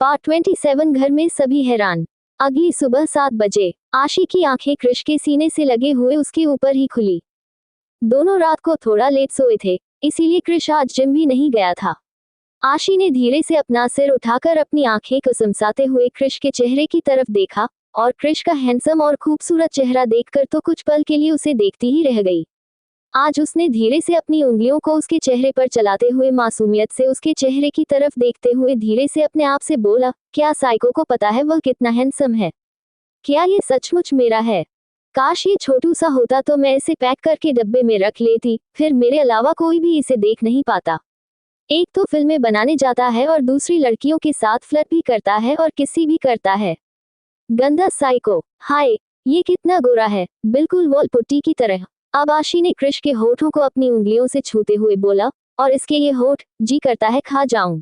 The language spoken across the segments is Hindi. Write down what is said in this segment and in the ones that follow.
पार्ट 27। घर में सभी हैरान। अगली सुबह 7 बजे आशी की आंखें कृष के सीने से लगे हुए उसके ऊपर ही खुली। दोनों रात को थोड़ा लेट सोए थे, इसीलिए कृष आज जिम भी नहीं गया था। आशी ने धीरे से अपना सिर उठाकर अपनी आंखें कसमसाते हुए कृष के चेहरे की तरफ देखा और कृष का हैंडसम और खूबसूरत चेहरा देखकर तो कुछ पल के लिए उसे देखती ही रह गई। आज उसने धीरे से अपनी उंगलियों को उसके चेहरे पर चलाते हुए मासूमियत से उसके चेहरे की तरफ देखते हुए धीरे से अपने आप से बोला, क्या साइको को पता है वह कितना हैंडसम है? क्या ये सचमुच मेरा है? काश ये छोटू सा होता तो मैं इसे पैक करके डब्बे में रख लेती, फिर मेरे अलावा कोई भी इसे देख नहीं पाता। एक तो फिल्में बनाने जाता है और दूसरी लड़कियों के साथ फ्लर्ट भी करता है और किसी भी करता है। गंदा साइको। हाय, ये कितना गोरा है, बिल्कुल वॉल पुट्टी की तरह। अब आशी ने कृष के होठों को अपनी उंगलियों से छूते हुए बोला, और इसके ये होठ, जी करता है खा जाऊं,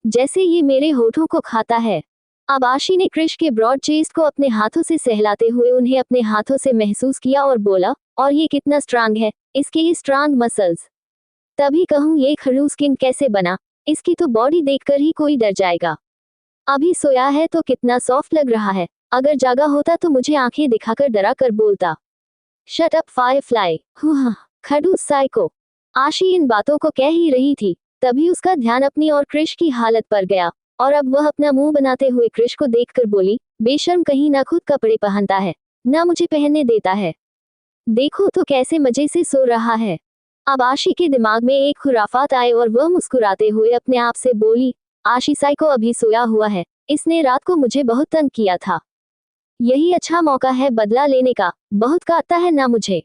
जैसे ये मेरे होठों को खाता है। अब आशी ने कृष के ब्रॉड चेस्ट को अपने हाथों से सहलाते हुए उन्हें अपने हाथों से महसूस किया और बोला, और ये कितना स्ट्रांग है, इसके ये स्ट्रांग मसल्स। तभी कहूं ये खड़ूस स्किन कैसे बना, इसकी तो बॉडी देखकर ही कोई डर जाएगा। अभी सोया है तो कितना सॉफ्ट लग रहा है, अगर जागा होता तो मुझे आंखें दिखाकर डरा कर बोलता, शट अप फायरफ्लाई। हुआ खड़ूस साइको। आशी इन बातों को कह ही रही थी, तभी उसका ध्यान अपनी और कृष की हालत पर गया, और अब वह अपना मुंह बनाते हुए कृष को देखकर बोली, बेशर्म कहीं ना खुद कपड़े पहनता है, ना मुझे पहनने देता है। देखो तो कैसे मजे से सो रहा है। अब आशी के दिमाग में एक खुराफात आए और वह मुस्कुराते हुए अपने आप से बोली, आशी साइको अभी सोया हुआ है, इसने रात को मुझे बहुत तंग किया था। यही अच्छा मौका है बदला लेने का, बहुत काटता है ना मुझे।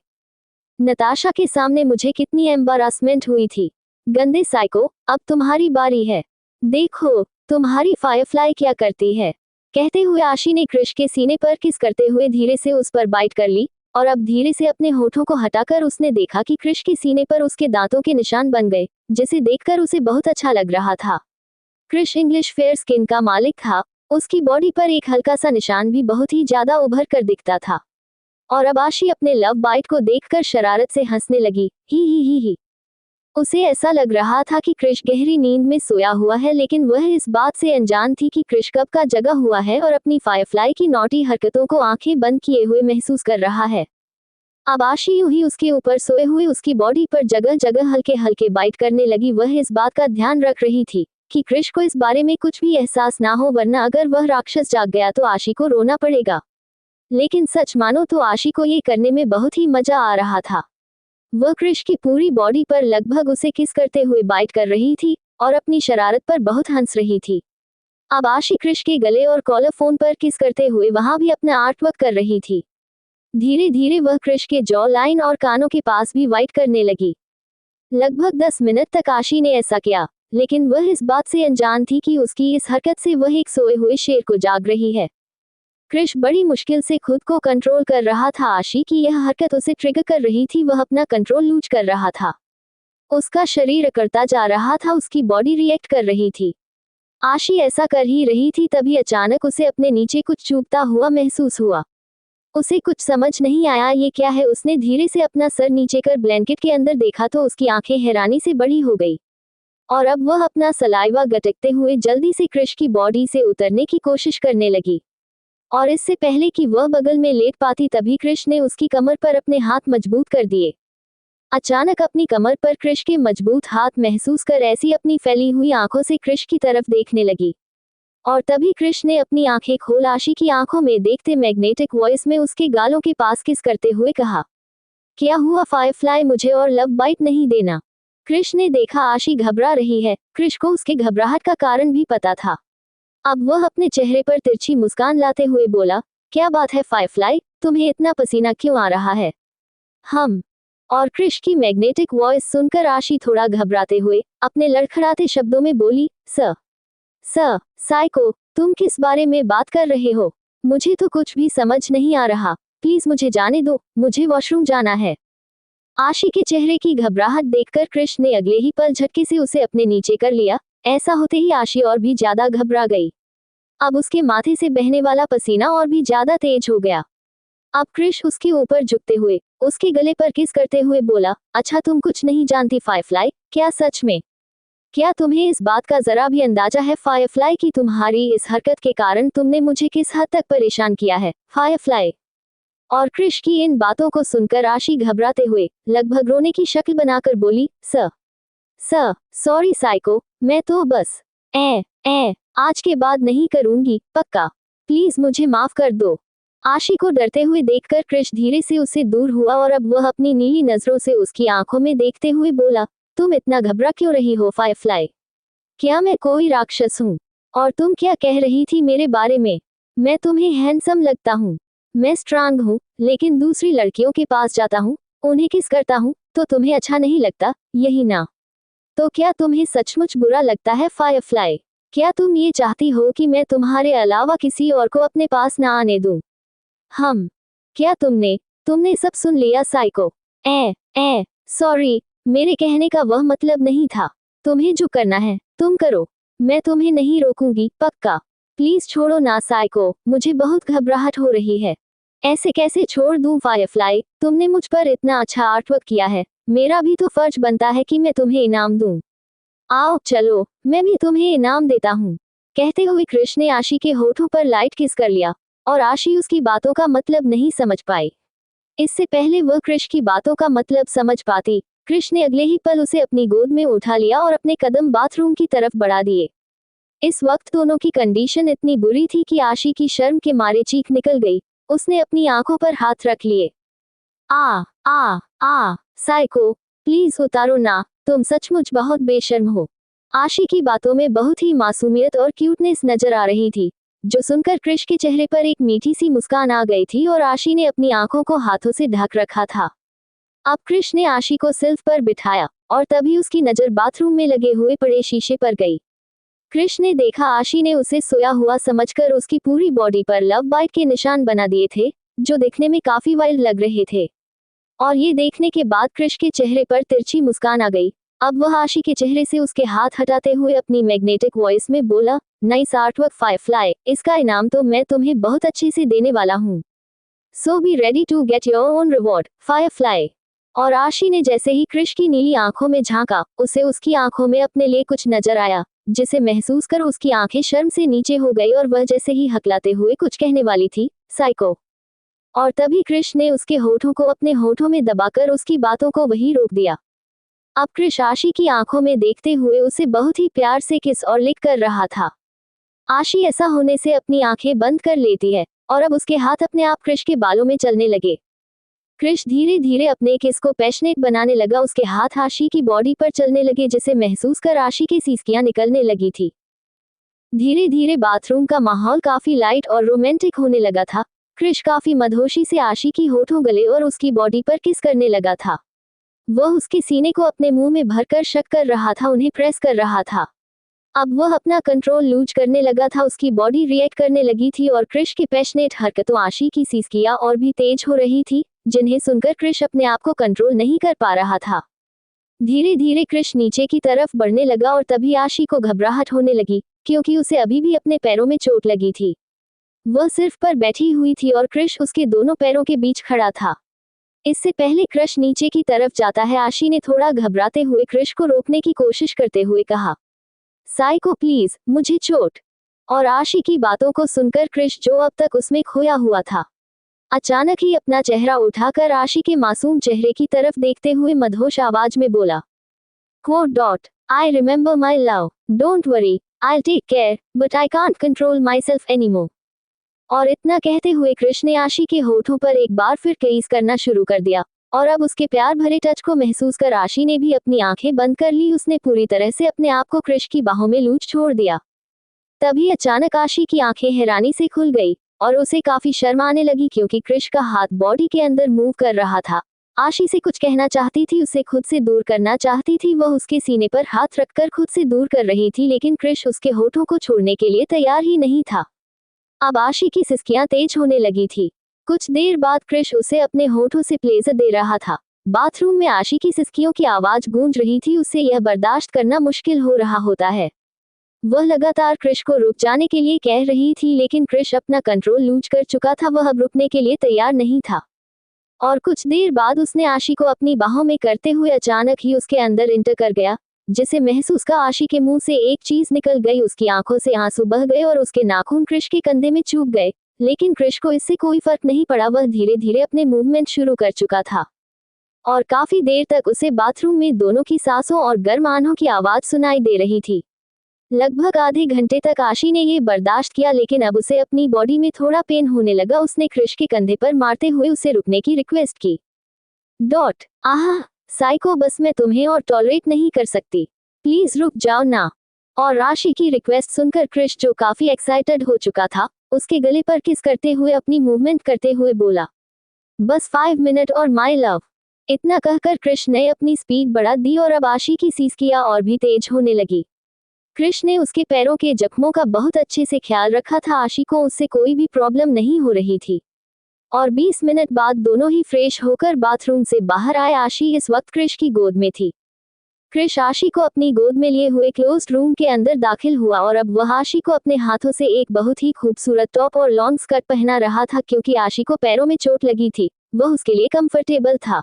नताशा के सामने मुझे कितनी एम्बारासमेंट हुई थी। गंदे साइको, अब तुम्हारी बारी है, देखो तुम्हारी फायरफ्लाई क्या करती है। कहते हुए आशी ने कृष के सीने पर किस करते हुए धीरे से उस पर बाइट कर ली, और अब धीरे से अपने होठों को हटाकर उसने देखा कि कृष के सीने पर उसके दांतों के निशान बन गए, जिसे देखकर उसे बहुत अच्छा लग रहा था। कृष इंग्लिश फेयर स्किन का मालिक था, उसकी बॉडी पर एक हल्का सा निशान भी बहुत ही ज्यादा उभर कर दिखता था। और अब आशी अपने लव बाइट को देखकर शरारत से हंसने लगी, ही। उसे ऐसा लग रहा था कि कृष गहरी नींद में सोया हुआ है, लेकिन वह इस बात से अनजान थी कि कृष कब का जगा हुआ है और अपनी फायरफ्लाई की नॉटी हरकतों को आंखें बंद किए हुए महसूस कर रहा है। अब आशी यूं ही उसके ऊपर सोए हुए उसकी बॉडी पर जगह जगह हल्के हल्के बाइट करने लगी। वह इस बात का ध्यान रख रही थी कि कृष को इस बारे में कुछ भी एहसास ना हो, वरना अगर वह राक्षस जाग गया तो आशी को रोना पड़ेगा। लेकिन सच मानो तो आशी को ये करने में बहुत ही मजा आ रहा था। वह कृष की पूरी बॉडी पर लगभग उसे किस करते हुए बाइट कर रही थी और अपनी शरारत पर बहुत हंस रही थी। अब आशी कृष के गले और कॉलर फोन पर किस करते हुए वहां भी अपना आर्टवर्क कर रही थी। धीरे धीरे वह कृष के जॉ लाइन और कानों के पास भी वाइट करने लगी। लगभग 10 मिनट तक आशी ने ऐसा किया, लेकिन वह इस बात से अनजान थी कि उसकी इस हरकत से वह एक सोए हुए शेर को जाग रही है। कृष बड़ी मुश्किल से खुद को कंट्रोल कर रहा था। आशी की यह हरकत उसे ट्रिगर कर रही थी, वह अपना कंट्रोल लूज कर रहा था। उसका शरीर अकड़ता जा रहा था, उसकी बॉडी रिएक्ट कर रही थी। आशी ऐसा कर ही रही थी, तभी अचानक उसे अपने नीचे कुछ चुभता हुआ महसूस हुआ। उसे कुछ समझ नहीं आया ये क्या है। उसने धीरे से अपना सर नीचे कर ब्लैंकेट के अंदर देखा तो उसकी आंखें हैरानी से बड़ी हो गई, और अब वह अपना सलाइवा गटकते हुए जल्दी से कृष की बॉडी से उतरने की कोशिश करने लगी। और इससे पहले कि वह बगल में लेट पाती तभी कृष ने उसकी कमर पर अपने हाथ मजबूत कर दिए। अचानक अपनी कमर पर कृष के मजबूत हाथ महसूस कर ऐसी अपनी फैली हुई आंखों से कृष की तरफ देखने लगी, और तभी कृष ने अपनी आंखें खोल आशी की आंखों में देखते मैग्नेटिक वॉइस में उसके गालों के पास किस करते हुए कहा, क्या हुआ फायरफ्लाई, मुझे और लव बाइट नहीं देना? कृष ने देखा आशी घबरा रही है। कृष को उसके घबराहट का कारण भी पता था। अब वह अपने चेहरे पर तिरछी मुस्कान लाते हुए बोला, क्या बात है फायरफ्लाई, तुम्हें इतना पसीना क्यों आ रहा है? हम। और कृष की मैग्नेटिक वॉइस सुनकर आशी थोड़ा घबराते हुए अपने लड़खड़ाते शब्दों में बोली, साइको, तुम किस बारे में बात कर रहे हो? मुझे तो कुछ भी समझ नहीं आ रहा, प्लीज मुझे जाने दो, मुझे वॉशरूम जाना है। आशी के चेहरे की घबराहट देखकर कृष ने अगले ही पल झटके से उसे अपने नीचे कर लिया। ऐसा होते ही आशी और भी ज्यादा घबरा गई। अब उसके माथे से बहने वाला पसीना और भी ज्यादा तेज हो गया। अब कृष उसके ऊपर झुकते हुए उसके गले पर किस करते हुए बोला, अच्छा तुम कुछ नहीं जानती फायरफ्लाई, क्या सच में? क्या तुम्हें इस बात का जरा भी अंदाजा है फायरफ्लाई कि तुम्हारी इस हरकत के कारण तुमने मुझे किस हद तक परेशान किया है फायरफ्लाई। और क्रिश की इन बातों को सुनकर आशी घबराते हुए लगभग रोने की शक्ल बनाकर बोली, सॉरी साइको, मैं तो बस आज के बाद नहीं करूंगी, पक्का, प्लीज मुझे माफ कर दो। आशी को डरते हुए देखकर क्रिश धीरे से उससे दूर हुआ और अब वह अपनी नीली नजरों से उसकी आंखों में देखते हुए बोला, तुम इतना घबरा क्यों रही हो फायरफ्लाई? क्या मैं कोई राक्षस हूँ? और तुम क्या कह रही थी मेरे बारे में? मैं तुम्हें हैंडसम लगता हूँ, मैं स्ट्रांग हूँ, लेकिन दूसरी लड़कियों के पास जाता हूँ, उन्हें किस करता हूँ, तो तुम्हें अच्छा नहीं लगता, यही ना? तो क्या तुम्हें सचमुच बुरा लगता है फायरफ्लाई? क्या तुम ये चाहती हो कि मैं तुम्हारे अलावा किसी और को अपने पास ना आने दूं? क्या तुमने सब सुन लिया साइको? सॉरी, मेरे कहने का वह मतलब नहीं था। तुम्हें जो करना है तुम करो, मैं तुम्हें नहीं रोकूंगी, पक्का। प्लीज छोड़ो ना साइको, मुझे बहुत घबराहट हो रही है। ऐसे कैसे छोड़ दूं फायरफ्लाई, तुमने मुझ पर इतना अच्छा आर्टवर्क किया है, मेरा भी तो फर्ज बनता है कि मैं तुम्हें इनाम दूं। आओ चलो, मैं भी तुम्हें इनाम देता हूँ। कहते हुए कृष्ण ने आशी के होठों पर लाइट किस कर लिया और आशी उसकी बातों का मतलब नहीं समझ पाई। इससे पहले वह कृष्ण की बातों का मतलब समझ पाती, कृष्ण ने अगले ही पल उसे अपनी गोद में उठा लिया और अपने कदम बाथरूम की तरफ बढ़ा दिए। इस वक्त दोनों की कंडीशन इतनी बुरी थी कि आशी की शर्म के मारे चीख निकल गई। उसने अपनी आंखों पर हाथ रख लिए। साइको, प्लीज उतारो ना, तुम सचमुच बहुत बेशर्म हो। आशी की बातों में बहुत ही मासूमियत और क्यूटनेस नजर आ रही थी, जो सुनकर क्रिश के चेहरे पर एक मीठी सी मुस्कान आ गई थी और आशी ने अपनी आंखों को हाथों से ढक रखा था। अब क्रिश ने आशी को सिल्फ पर बिठाया और तभी उसकी नजर बाथरूम में लगे हुए बड़े शीशे पर गई। क्रिश ने देखा आशी ने उसे सोया हुआ समझकर उसकी पूरी बॉडी पर लव बाइट के निशान बना दिए थे, जो दिखने में काफी वाइल्ड लग रहे थे। और ये देखने के बाद क्रिश के चेहरे पर तिरछी मुस्कान आ गई। अब वह आशी के चेहरे से उसके हाथ हटाते हुए अपनी मैग्नेटिक वॉइस में बोला, नाइस आर्टवर्क फायरफ्लाई, इसका इनाम तो मैं तुम्हें बहुत अच्छे से देने वाला हूँ। So be ready to get your own reward firefly. और आशी ने जैसे ही क्रिश की नीली आंखों में झांका, उसे उसकी आंखों में अपने लिए कुछ नजर आया, जिसे महसूस कर उसकी आंखें शर्म से नीचे हो गई और वह जैसे ही हकलाते हुए कुछ कहने वाली थी, साइको। और तभी क्रिश ने उसके होठों को अपने होठों में दबाकर उसकी बातों को वही रोक दिया। अब क्रिश आशी की आंखों में देखते हुए उसे बहुत ही प्यार से किस और लिक कर रहा था। आशी ऐसा होने से अपनी आंखें बंद कर लेती है और अब उसके हाथ अपने आप क्रिश के बालों में चलने लगे। क्रिश धीरे धीरे अपने किस को पैशनेट बनाने लगा, उसके हाथ आशी की बॉडी पर चलने लगे, जिसे महसूस कर आशी की सीसकियां निकलने लगी थी। धीरे धीरे बाथरूम का माहौल काफी लाइट और रोमांटिक होने लगा था। क्रिश काफी मदहोशी से आशी की होठों, गले और उसकी बॉडी पर किस करने लगा था। वह उसके सीने को अपने मुंह में भरकर शक कर रहा था, उन्हें प्रेस कर रहा था। अब वह अपना कंट्रोल लूज करने लगा था, उसकी बॉडी रिएक्ट करने लगी थी और क्रिश की पैशनेट हरकतों आशी की सीसकियां और भी तेज हो रही थी, जिन्हें सुनकर क्रिश अपने आप को कंट्रोल नहीं कर पा रहा था। धीरे धीरे क्रिश नीचे की तरफ बढ़ने लगा और तभी आशी को घबराहट होने लगी, क्योंकि उसे अभी भी अपने पैरों में चोट लगी थी। वह सिर्फ पर बैठी हुई थी और क्रिश उसके दोनों पैरों के बीच खड़ा था। इससे पहले क्रिश नीचे की तरफ जाता है, आशी ने थोड़ा घबराते हुए क्रिश को रोकने की कोशिश करते हुए कहा, साइको प्लीज, मुझे चोट। और आशी की बातों को सुनकर क्रिश, जो अब तक उसमें खोया हुआ था, अचानक ही अपना चेहरा उठाकर आशी के मासूम चेहरे की तरफ देखते हुए मदहोश आवाज में बोला, I remember my love, don't worry, I take care, but I can't control myself anymore. और इतना कहते हुए क्रिश ने आशी के होठों पर एक बार फिर किस करना शुरू कर दिया और अब उसके प्यार भरे टच को महसूस कर आशी ने भी अपनी आंखें बंद कर ली। उसने पूरी तरह से अपने आप को क्रिश की बाहों में लूच छोड़ दिया। तभी अचानक आशी की आंखें हैरानी से खुल गई और उसे काफी शर्म आने लगी, क्योंकि क्रिश का हाथ बॉडी के अंदर मूव कर रहा था। आशी से कुछ कहना चाहती थी, उसे खुद से दूर करना चाहती थी, वह उसके सीने पर हाथ रखकर खुद से दूर कर रही थी, लेकिन क्रिश उसके होठों को छोड़ने के लिए तैयार ही नहीं था। अब आशी की सिसकियां तेज होने लगी थी। कुछ देर बाद क्रिश उसे अपने होठों से प्लेजर दे रहा था। बाथरूम में आशी की सिसकियों की आवाज गूंज रही थी, उससे यह बर्दाश्त करना मुश्किल हो रहा होता है। वह लगातार क्रिश को रुक जाने के लिए कह रही थी, लेकिन क्रिश अपना कंट्रोल लूज कर चुका था, वह अब रुकने के लिए तैयार नहीं था। और कुछ देर बाद उसने आशी को अपनी बाहों में करते हुए अचानक ही उसके अंदर इंटर कर गया, जिसे महसूस कर आशी के मुंह से एक चीज निकल गई। उसकी आंखों से आंसू बह गए और उसके नाखून क्रिश के कंधे में चुभ गए, लेकिन क्रिश को इससे कोई फर्क नहीं पड़ा। वह धीरे धीरे अपने मूवमेंट शुरू कर चुका था और काफी देर तक उसे बाथरूम में दोनों की सांसों और गर्म आंखों की आवाज सुनाई दे रही थी। लगभग आधे घंटे तक आशी ने ये बर्दाश्त किया, लेकिन अब उसे अपनी बॉडी में थोड़ा पेन होने लगा। उसने क्रिश के कंधे पर मारते हुए उसे रुकने की रिक्वेस्ट की। आह साइको, बस मैं तुम्हें और टॉलरेट नहीं कर सकती, प्लीज रुक जाओ ना। और आशी की रिक्वेस्ट सुनकर क्रिश, जो काफी एक्साइटेड हो चुका था, उसके गले पर किस करते हुए अपनी मूवमेंट करते हुए बोला, बस 5 मिनट और माय लव। इतना कहकर क्रिश ने अपनी स्पीड बढ़ा दी और अब आशी की सिसकियां और भी तेज होने लगी। क्रिश ने उसके पैरों के जख्मों का बहुत अच्छे से ख्याल रखा था। आशी को उससे कोई भी प्रॉब्लम नहीं हो रही थी और 20 मिनट बाद दोनों ही फ्रेश होकर बाथरूम से बाहर आए। आशी इस वक्त क्रिश की गोद में थी। क्रिश आशी को अपनी गोद में लिए हुए क्लोज्ड रूम के अंदर दाखिल हुआ और अब वह आशी को अपने हाथों से एक बहुत ही खूबसूरत टॉप और लॉन्ग स्कर्ट पहना रहा था। क्योंकि आशी को पैरों में चोट लगी थी, वह उसके लिए कंफर्टेबल था।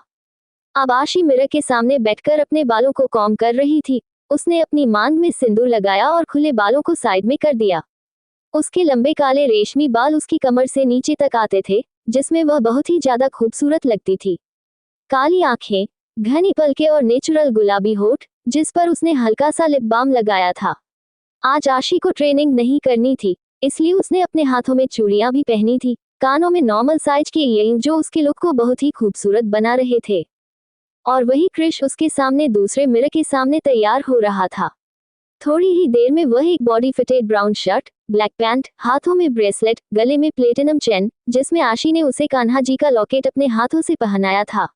अब आशी मिरर के सामने बैठकर अपने बालों को कॉम्ब कर रही थी। उसने अपनी मांग में सिंदूर लगाया और खुले बालों को साइड में कर दिया। उसके लंबे काले रेशमी बाल उसकी कमर से नीचे तक आते थे, जिसमें वह बहुत ही ज्यादा खूबसूरत लगती थी। काली आंखें, घनी पलकें और नेचुरल गुलाबी होठ, जिस पर उसने हल्का सा लिप बाम लगाया था। आज आशी को ट्रेनिंग नहीं करनी थी, इसलिए उसने अपने हाथों में चूड़ियां भी पहनी थी, कानों में नॉर्मल साइज के इयररिंग, जो उसके लुक को बहुत ही खूबसूरत बना रहे थे। और वही क्रिश उसके सामने दूसरे मिरर के सामने तैयार हो रहा था। थोड़ी ही देर में वह एक body fitted brown shirt, black pant, हाथों में ब्रेसलेट, गले में प्लेटिनम चेन, जिसमें आशी ने उसे कान्हा जी का लॉकेट अपने हाथों से पहनाया था।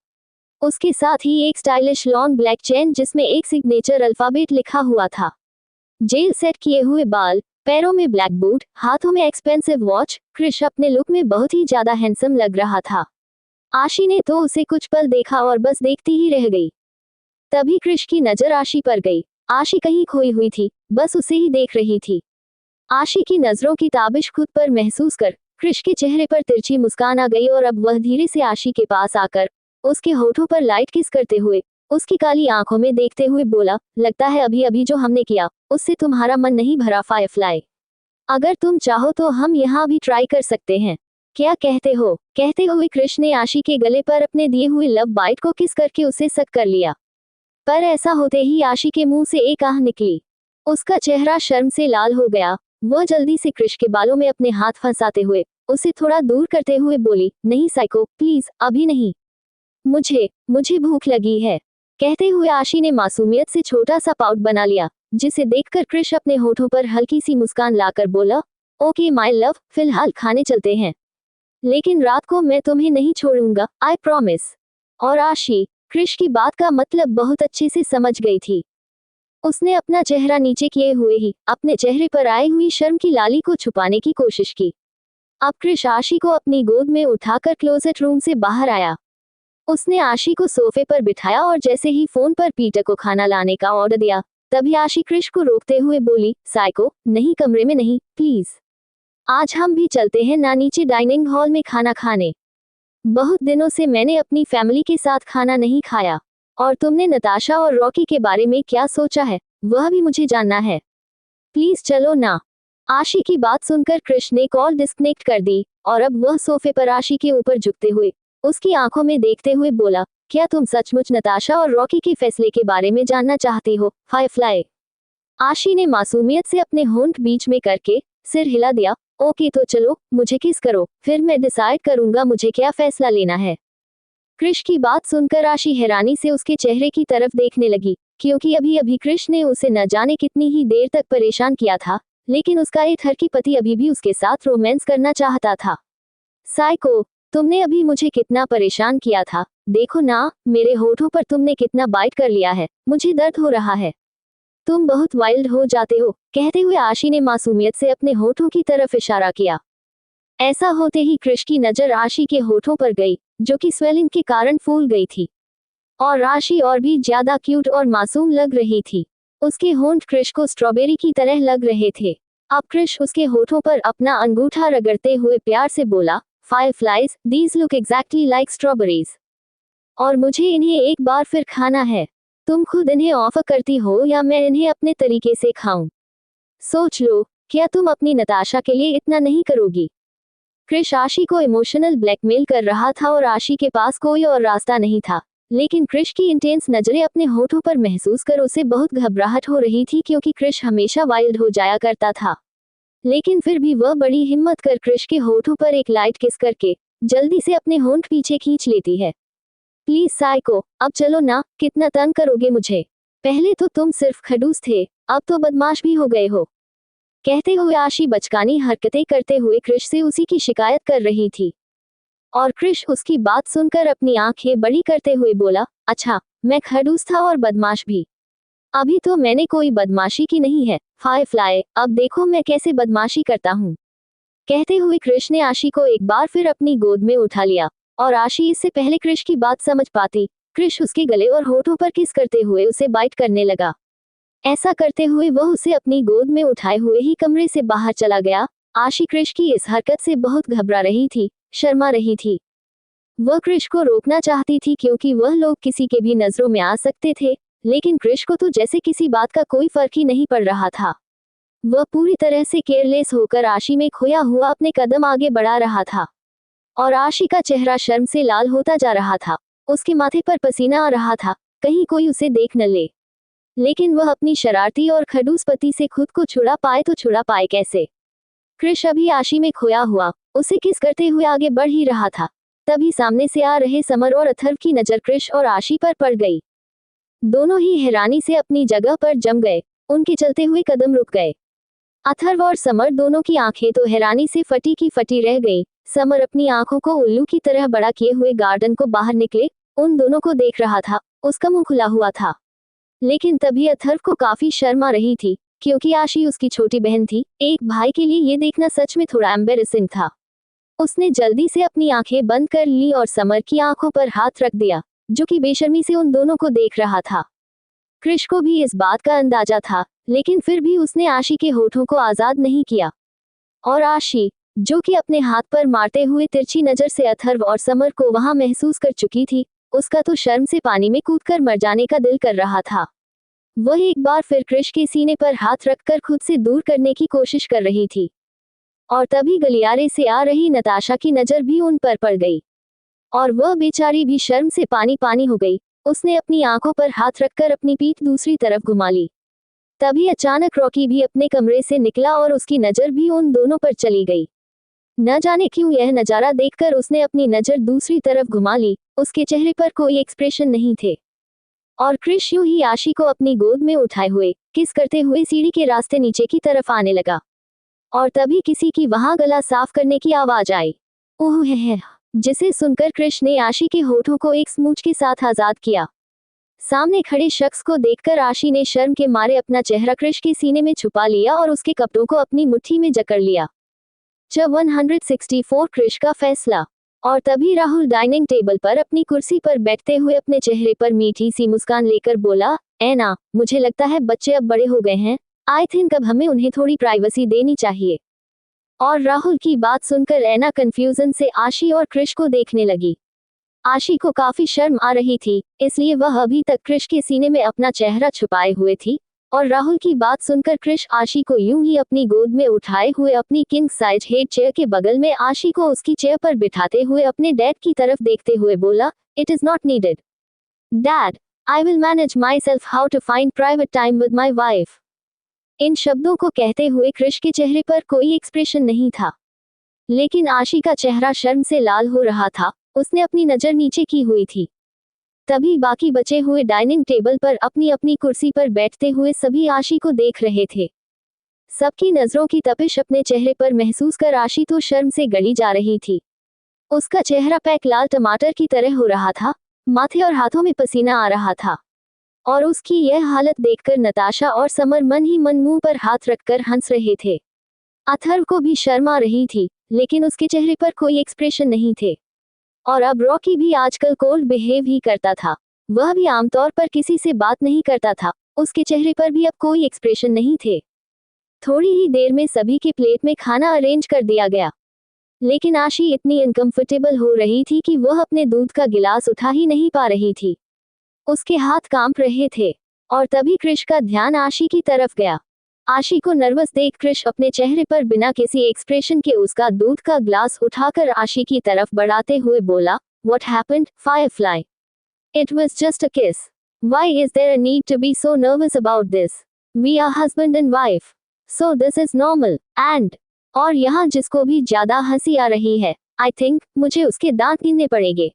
उसके साथ ही एक स्टाइलिश लॉन्ग ब्लैक चेन जिसमें एक सिग्नेचर अल्फाबेट लिखा हुआ था। जेल सेट किए हुए बाल, पैरों में ब्लैक बूट, हाथों में एक्सपेंसिव वॉच, क्रिश अपने लुक में बहुत ही ज्यादा हैंडसम लग रहा था। आशी ने तो उसे कुछ पल देखा और बस देखती ही रह गई। तभी क्रिश की नजर आशी पर गई। आशी कहीं खोई हुई थी, बस उसे ही देख रही थी। आशी की नजरों की ताबिश खुद पर महसूस कर क्रिश के चेहरे पर तिरछी मुस्कान आ गई और अब वह धीरे से आशी के पास आकर उसके होठों पर लाइट किस करते हुए उसकी काली आंखों में देखते हुए बोला, लगता है अभी अभी जो हमने किया उससे तुम्हारा मन नहीं भरा फायरफ्लाई। अगर तुम चाहो तो हम यहाँ भी ट्राई कर सकते हैं, क्या कहते हो? कहते हुए क्रिश ने आशी के गले पर अपने दिए हुए लव बाइट को किस करके उसे सक कर लिया। पर ऐसा होते ही आशी के मुंह से एक आह निकली। उसका चेहरा शर्म से लाल हो गया। वह जल्दी से क्रिश के बालों में अपने हाथ फंसाते हुए उसे थोड़ा दूर करते हुए बोली, नहीं साइको, प्लीज अभी नहीं, मुझे भूख लगी है। कहते हुए आशी ने मासूमियत से छोटा सा पाउट बना लिया, जिसे देखकर क्रिश अपने होठों पर हल्की सी मुस्कान लाकर बोला, ओके माय लव, फिलहाल खाने चलते हैं, लेकिन रात को मैं तुम्हें नहीं छोड़ूंगा, आई प्रॉमिस। और आशी क्रिश की बात का मतलब बहुत अच्छे से समझ गई थी। उसने अपना चेहरा नीचे किए हुए ही अपने चेहरे पर आई हुई शर्म की लाली को छुपाने की कोशिश की। अब क्रिश आशी को अपनी गोद में उठाकर क्लोजेट रूम से बाहर आया। उसने आशी को सोफे पर बिठाया और जैसे ही फोन पर पीटर को खाना लाने का ऑर्डर दिया, तभी आशी क्रिश को रोकते हुए बोली, साइको, नहीं, कमरे में नहीं, प्लीज। आज हम भी चलते हैं ना नीचे डाइनिंग हॉल में खाना खाने। बहुत दिनों से मैंने अपनी फैमिली के साथ खाना नहीं खाया, और तुमने नताशा और रॉकी के बारे में क्या सोचा है वह भी मुझे जानना है। प्लीज चलो ना। आशी की बात सुनकर क्रिश ने कॉल डिस्कनेक्ट कर दी और अब वह सोफे पर आशी के ऊपर झुकते हुए उसकी आंखों में देखते हुए बोला, क्या तुम सचमुच नताशा और रॉकी के फैसले के बारे में जानना चाहती हो फायरफ्लाई? आशी ने मासूमियत से अपने होंठ बीच में करके सिर हिला दिया। ओके तो चलो, मुझे किस करो, फिर मैं डिसाइड करूंगा मुझे क्या फैसला लेना है। क्रिश की बात सुनकर आशी हैरानी से उसके चेहरे की तरफ देखने लगी, क्योंकि अभी अभी क्रिश ने उसे न जाने कितनी ही देर तक परेशान किया था, लेकिन उसका एक हरकी पति अभी भी उसके साथ रोमांस करना चाहता था। साइको, तुमने अभी मुझे कितना परेशान किया था, देखो ना, मेरे होठों पर तुमने कितना बाइट कर लिया है, मुझे दर्द हो रहा है, तुम बहुत वाइल्ड हो जाते हो। कहते हुए आशी ने मासूमियत से अपने होठों की तरफ इशारा किया। ऐसा होते ही क्रिश की नजर आशी के होठों पर गई, जो कि स्वेलिंग के कारण फूल गई थी, और आशी और भी ज्यादा क्यूट और मासूम लग रही थी। उसके होंठ क्रिश को स्ट्रॉबेरी की तरह लग रहे थे। अब क्रिश उसके होठों पर अपना अंगूठा रगड़ते हुए प्यार से बोला, fireflies, these look exactly like strawberries, और मुझे इन्हें एक बार फिर खाना है। तुम खुद इन्हें ऑफर करती हो या मैं इन्हें अपने तरीके से खाऊं? सोच लो, क्या तुम अपनी नताशा के लिए इतना नहीं करोगी? क्रिश आशी को इमोशनल ब्लैकमेल कर रहा था और आशी के पास कोई और रास्ता नहीं था। लेकिन क्रिश की इंटेंस नजरें अपने होठों पर महसूस कर उसे बहुत घबराहट हो रही थी, क्योंकि क्रिश हमेशा वाइल्ड हो जाया करता था। लेकिन फिर भी वह बड़ी हिम्मत कर क्रिश के होठों पर एक लाइट किस करके जल्दी से अपने होंठ पीछे खींच लेती है। प्लीज साइको, अब चलो ना, कितना तंग करोगे मुझे? पहले तो तुम सिर्फ खड़ूस थे, अब तो बदमाश भी हो गए हो। कहते हुए आशी बचकानी हरकतें करते हुए क्रिश से उसी की शिकायत कर रही थी। और क्रिश उसकी बात सुनकर अपनी आंखें बड़ी करते हुए बोला, अच्छा, मैं खड़ूस था और बदमाश भी? अभी तो मैंने कोई बदमाशी की नहीं है, फायरफ्लाई, अब देखो मैं कैसे बदमाशी करता हूँ। कहते हुए क्रिश ने आशी को एक बार फिर अपनी गोद में उठा लिया। और आशी इससे पहले क्रिश की बात समझ पाती, क्रिश उसके गले और होठों पर किस करते हुए उसे बाइट करने लगा। ऐसा करते हुए वह उसे अपनी गोद में उठाए हुए ही कमरे से बाहर चला गया। आशी क्रिश की इस हरकत से बहुत घबरा रही थी, शर्मा रही थी। वह क्रिश को रोकना चाहती थी, क्योंकि वह लोग किसी के भी नजरों में आ सकते थे, लेकिन क्रिश को तो जैसे किसी बात का कोई फर्क ही नहीं पड़ रहा था। वह पूरी तरह से केयरलेस होकर आशी में खोया हुआ अपने कदम आगे बढ़ा रहा था। और आशी का चेहरा शर्म से लाल होता जा रहा था। उसके माथे पर पसीना आ रहा था, कहीं कोई उसे देख न ले। लेकिन वह अपनी शरारती और खड़ूस पति से खुद को छुड़ा पाए तो छुड़ा पाए कैसे? क्रिश अभी आशी में खोया हुआ उसे किस करते हुए आगे बढ़ ही रहा था। तभी सामने से आ रहे समर और अथर्व की नजर क्रिश और आशी पर पड़ गई। दोनों ही हैरानी से अपनी जगह पर जम गए, उनके चलते हुए कदम रुक गए। अथर्व और समर दोनों की आंखें तो हैरानी से फटी की फटी रह गईं। समर अपनी आंखों को उल्लू की तरह बड़ा किए हुए गार्डन को बाहर निकले उन दोनों को देख रहा था। उसका मुंह खुला हुआ था। लेकिन तभी अथर्व को काफी शर्म आ रही थी, क्योंकि आशी उसकी छोटी बहन थी। एक भाई के लिए ये देखना सच में थोड़ा एम्बेरसिंग था। उसने जल्दी से अपनी आंखें बंद कर ली और समर की आंखों पर हाथ रख दिया, जो कि बेशर्मी से उन दोनों को देख रहा था। क्रिश को भी इस बात का अंदाजा था, लेकिन फिर भी उसने आशी के होठों को आजाद नहीं किया। और आशी, जो कि अपने हाथ पर मारते हुए तिरछी नजर से अथर्व और समर को वहां महसूस कर चुकी थी, उसका तो शर्म से पानी में कूदकर मर जाने का दिल कर रहा था। वह एक बार फिर क्रिश के सीने पर हाथ रखकर खुद से दूर करने की कोशिश कर रही थी। और तभी गलियारे से आ रही नताशा की नजर भी उन पर पड़ गई। और वह बेचारी भी शर्म से पानी पानी हो गई। उसने अपनी आंखों पर हाथ रखकर अपनी पीठ दूसरी तरफ घुमा ली। तभी अचानक रॉकी भी अपने कमरे से निकला और उसकी नजर भी उन दोनों पर चली गई। न जाने क्यों यह नजारा देखकर उसने अपनी नजर दूसरी तरफ घुमा ली। उसके चेहरे पर कोई एक्सप्रेशन नहीं थे। और क्रिश यूं ही आशी को अपनी गोद में उठाए हुए किस करते हुए सीढ़ी के रास्ते नीचे की तरफ आने लगा। और तभी किसी की वहां गला साफ करने की आवाज आई। ओह है, जिसे सुनकर क्रिश ने आशी के होठों को एक स्मूच के साथ आजाद किया। सामने खड़े शख्स को देखकर आशी ने शर्म के मारे अपना चेहरा क्रिश के सीने में छुपा लिया और उसके कपड़ों को अपनी मुट्ठी में जकड़ लिया। 164 क्रिश का फैसला। और तभी राहुल डाइनिंग टेबल पर अपनी कुर्सी पर बैठते हुए अपने चेहरे पर मीठी सी मुस्कान लेकर बोला, ऐना, मुझे लगता है बच्चे अब बड़े हो गए हैं। आई थिंक अब हमें उन्हें थोड़ी प्राइवेसी देनी चाहिए। और राहुल की बात सुनकर ऐना कंफ्यूजन से आशी और क्रिश को देखने लगी। आशी को काफी शर्म आ रही थी, इसलिए वह अभी तक क्रिश के सीने में अपना चेहरा छुपाए हुए थी। और राहुल की बात सुनकर क्रिश आशी को यूं ही अपनी गोद में उठाए हुए अपनी किंग साइज हेड चेयर के बगल में आशी को उसकी चेयर पर बिठाते हुए अपने डैड की तरफ देखते हुए बोला, it is not needed dad, I will manage myself how to find private time with my wife. इन शब्दों को कहते हुए क्रिश के चेहरे पर कोई एक्सप्रेशन नहीं था, लेकिन आशी का चेहरा शर्म से लाल हो रहा था। उसने अपनी नजर नीचे की हुई थी। तभी बाकी बचे हुए डाइनिंग टेबल पर अपनी अपनी कुर्सी पर बैठते हुए सभी आशी को देख रहे थे। सबकी नजरों की तपिश अपने चेहरे पर महसूस कर आशी तो शर्म से गली जा रही थी। उसका चेहरा पैक लाल टमाटर की तरह हो रहा था, माथे और हाथों में पसीना आ रहा था। और उसकी यह हालत देखकर नताशा और समर मन ही मन मुंह पर हाथ रखकर हंस रहे थे। अथर्व को भी शर्म आ रही थी, लेकिन उसके चेहरे पर कोई एक्सप्रेशन नहीं थे। और अब रॉकी भी आजकल कोल्ड बिहेव ही करता था। वह भी आमतौर पर किसी से बात नहीं करता था। उसके चेहरे पर भी अब कोई एक्सप्रेशन नहीं थे। थोड़ी ही देर में सभी के प्लेट में खाना अरेंज कर दिया गया, लेकिन आशी इतनी अनकंफर्टेबल हो रही थी कि वह अपने दूध का गिलास उठा ही नहीं पा रही थी। उसके हाथ कांप रहे थे और तभी क्रिश का ध्यान आशी की तरफ गया। आशी को नर्वस देख क्रिश अपने चेहरे पर बिना किसी एक्सप्रेशन के उसका दूध का ग्लास उठाकर आशी की तरफ बढ़ाते हुए बोला, What happened, Firefly? It was just a kiss. Why is there a need to be so nervous about this? We are husband and wife. So this is normal. And और यहाँ जिसको भी ज्यादा हंसी आ रही है, I think मुझे उसके दांत गिनने पड़ेंगे।